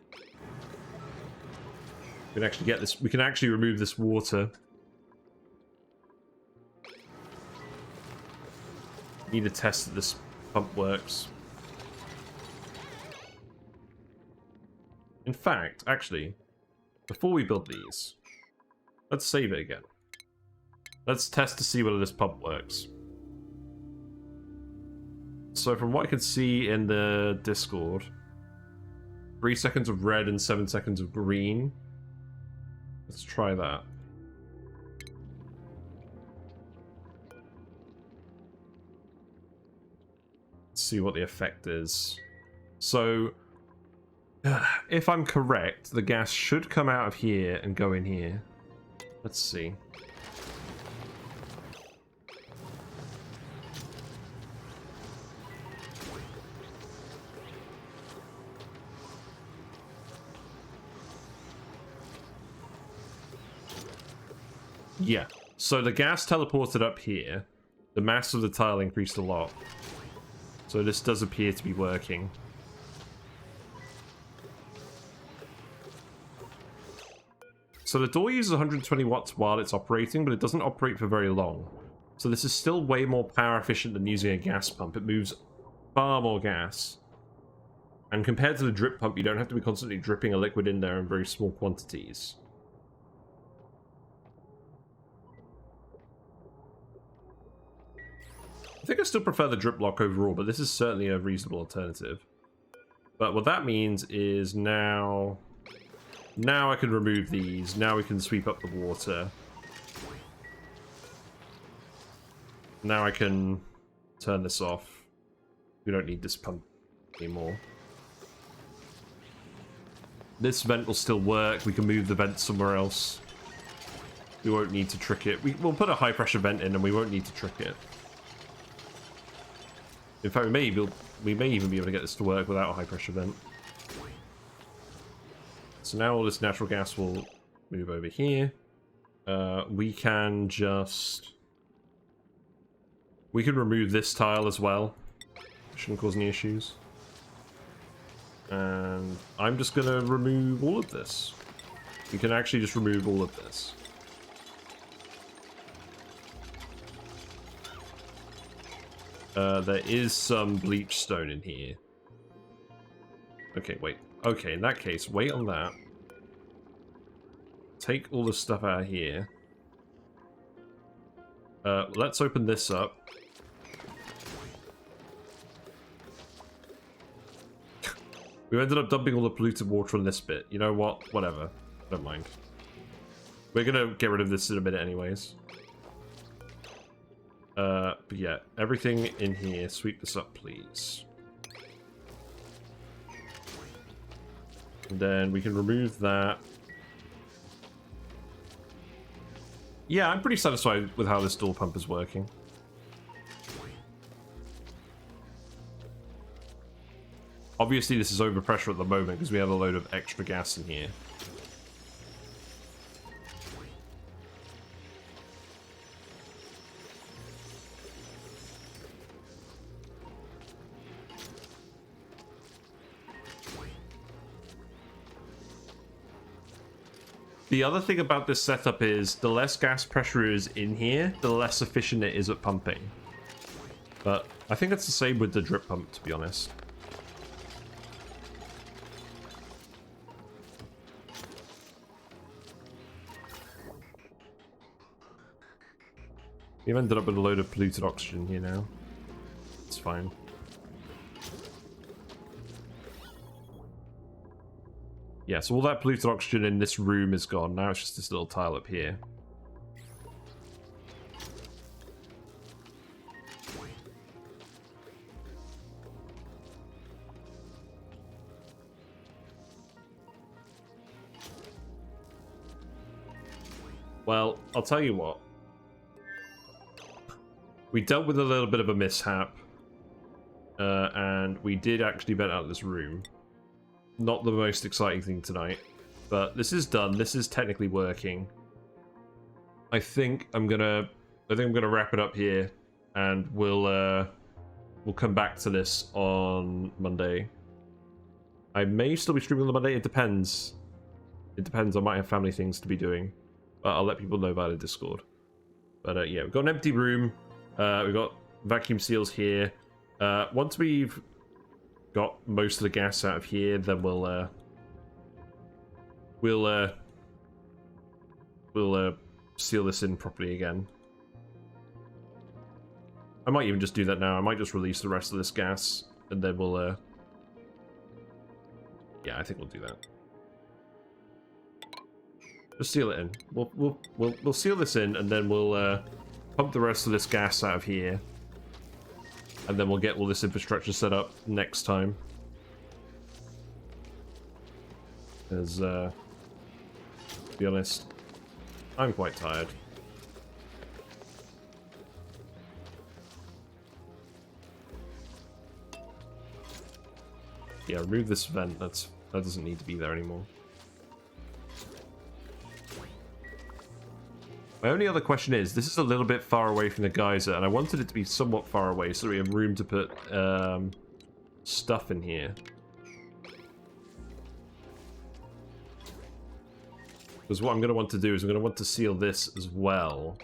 Speaker 1: We can actually get this. We can actually remove this water. Need to test that this pump works. In fact, actually, before we build these, let's save it again. Let's test to see whether this pump works. So from what I can see in the Discord, 3 seconds of red and 7 seconds of green. Let's try that. Let's see what the effect is. So, if I'm correct, the gas should come out of here and go in here. Let's see. Yeah, so the gas teleported up here. The mass of the tile increased a lot. So this does appear to be working. So the door uses 120 watts while it's operating, but it doesn't operate for very long. So this is still way more power efficient than using a gas pump. It moves far more gas. And compared to the drip pump, you don't have to be constantly dripping a liquid in there in very small quantities. I think I still prefer the drip block overall, but this is certainly a reasonable alternative. But what that means is now I can remove these. Now we can sweep up the water. Now I can turn this off. We don't need this pump anymore. This vent will still work. We can move the vent somewhere else. We won't need to trick it. We'll put a high pressure vent in and we won't need to trick it. In fact, we may even be able to get this to work without a high pressure vent. Let's so now all this natural gas will move over here. We can just... We can remove this tile as well. Shouldn't cause any issues. And I'm just going to remove all of this. We can actually just remove all of this. There is some bleach stone in here. Okay, wait. Okay, in that case, wait on that. Take all the stuff out of here. Let's open this up. We ended up dumping all the polluted water on this bit. You know what? Whatever. Don't mind. We're gonna get rid of this in a minute anyways. But yeah, everything in here, sweep this up, please. And then we can remove that. Yeah, I'm pretty satisfied with how this dual pump is working. Obviously, this is overpressure at the moment because we have a load of extra gas in here. The other thing about this setup is the less gas pressure is in here, the less efficient it is at pumping. But I think it's the same with the drip pump, to be honest. We've ended up with a load of polluted oxygen here now. It's fine. Yeah, so all that polluted oxygen in this room is gone. Now it's just this little tile up here. Well, I'll tell you what. We dealt with a little bit of a mishap. And we did actually vent out this room. Not the most exciting thing tonight. But this is done. This is technically working. I think I'm gonna wrap it up here. And we'll come back to this on Monday. I may still be streaming on Monday. It depends. It depends. I might have family things to be doing. But I'll let people know via the Discord. But yeah, we've got an empty room. We've got vacuum seals here. Once we've got most of the gas out of here, then we'll seal this in properly again. I might even just do that now. I might just release the rest of this gas, and then we'll yeah, I think we'll do that. Just seal it in. We'll seal this in, and then we'll pump the rest of this gas out of here. And then we'll get all this infrastructure set up next time. Because, to be honest, I'm quite tired. Yeah, remove this vent. That doesn't need to be there anymore. My only other question is, this is a little bit far away from the geyser, and I wanted it to be somewhat far away so we have room to put stuff in here. Because what I'm going to want to do is I'm going to want to seal this as well,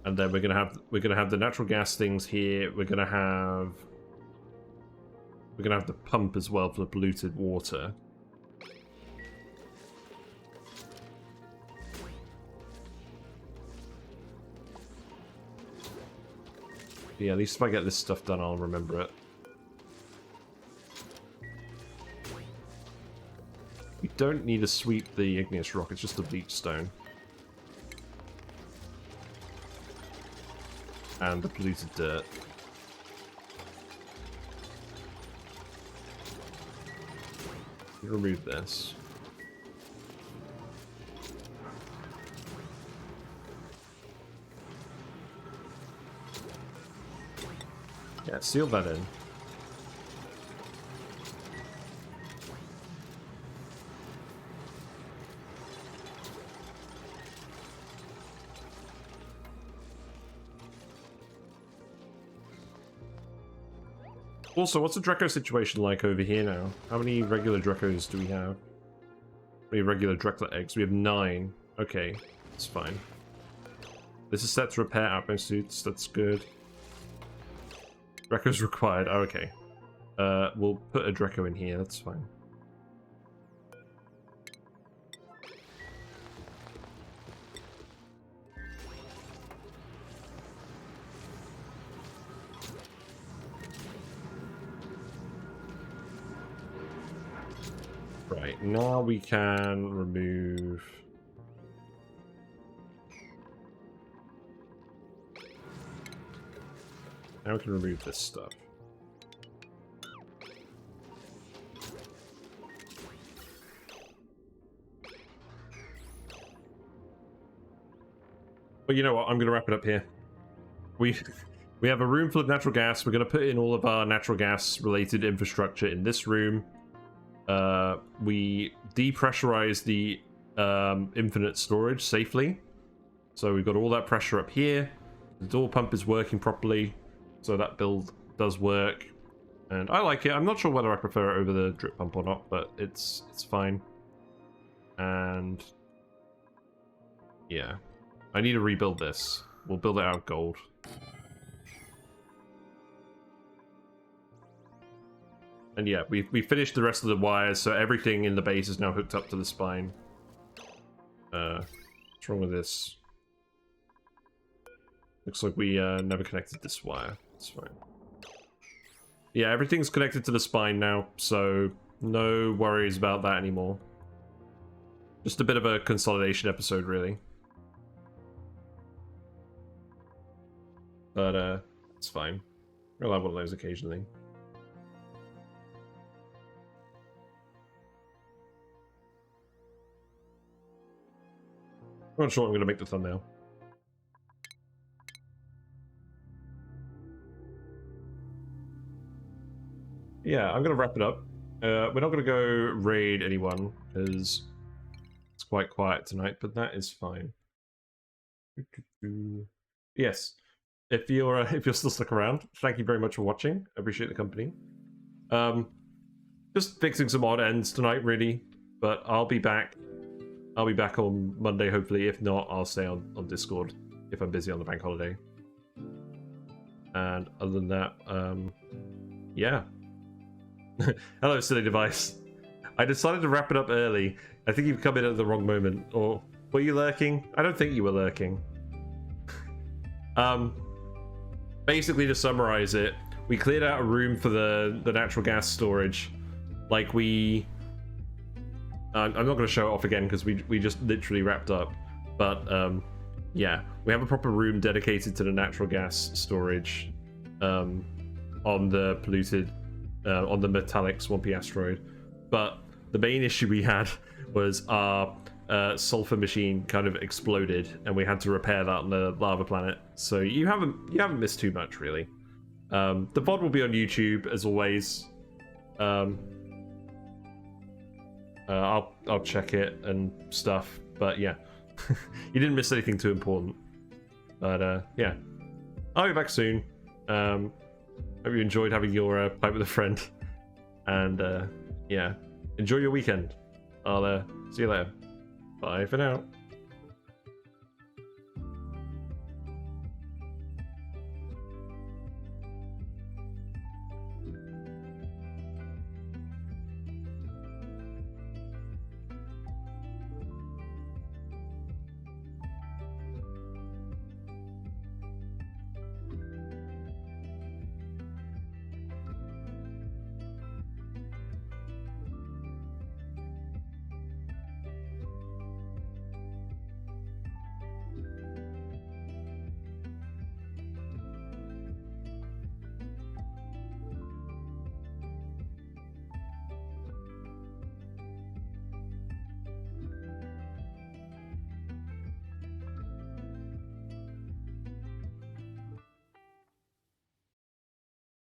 Speaker 1: and then we're going to have the natural gas things here. We're going to have the pump as well for the polluted water. Yeah, at least if I get this stuff done, I'll remember it. We don't need to sweep the igneous rock, it's just a bleach stone. And the polluted dirt. Remove this. Yeah, seal that in. Also, what's the Draco situation like over here now? How many regular Dracos do we have? How many regular Dracula eggs? We have 9. Okay, that's fine. This is set to repair outbound suits. That's good. Dracos required. Oh, okay. We'll put a Draco in here. That's fine. Right, now we can remove... Now we can remove this stuff. Well, you know what? I'm going to wrap it up here. We have a room full of natural gas. We're going to put in all of our natural gas related infrastructure in this room. We depressurize the infinite storage safely. So we've got all that pressure up here. The door pump is working properly. So that build does work. And I like it. I'm not sure whether I prefer it over the drip pump or not, but it's fine. And yeah. I need to rebuild this. We'll build it out of gold. And yeah, we finished the rest of the wires, so everything in the base is now hooked up to the spine. What's wrong with this? Looks like we never connected this wire. It's fine. Yeah, everything's connected to the spine now, so no worries about that anymore. Just a bit of a consolidation episode, really. But it's fine. We'll have one of those occasionally. I'm not sure what I'm going to make the thumbnail. Yeah, I'm going to wrap it up. We're not going to go raid anyone, because it's quite quiet tonight, but that is fine. Yes, if you're still stuck around, thank you very much for watching. I appreciate the company. Just fixing some odd ends tonight, really, but I'll be back. I'll be back on Monday, hopefully. If not, I'll stay on Discord if I'm busy on the bank holiday. And other than that, yeah. Hello, silly device. I decided to wrap it up early. I think you've come in at the wrong moment. Or were you lurking? I don't think you were lurking. Basically, to summarize it, we cleared out a room for the natural gas storage. Like we... I'm not going to show it off again because we just literally wrapped up. But yeah, we have a proper room dedicated to the natural gas storage on the polluted, on the Metallic Swampy Asteroid. But the main issue we had was our sulfur machine kind of exploded, and we had to repair that on the lava planet. So you haven't missed too much, really. The VOD will be on YouTube as always. I'll check it and stuff, but yeah, you didn't miss anything too important. But yeah, I'll be back soon. Hope you enjoyed having your pipe with a friend, and yeah, enjoy your weekend. I'll see you later. Bye for now.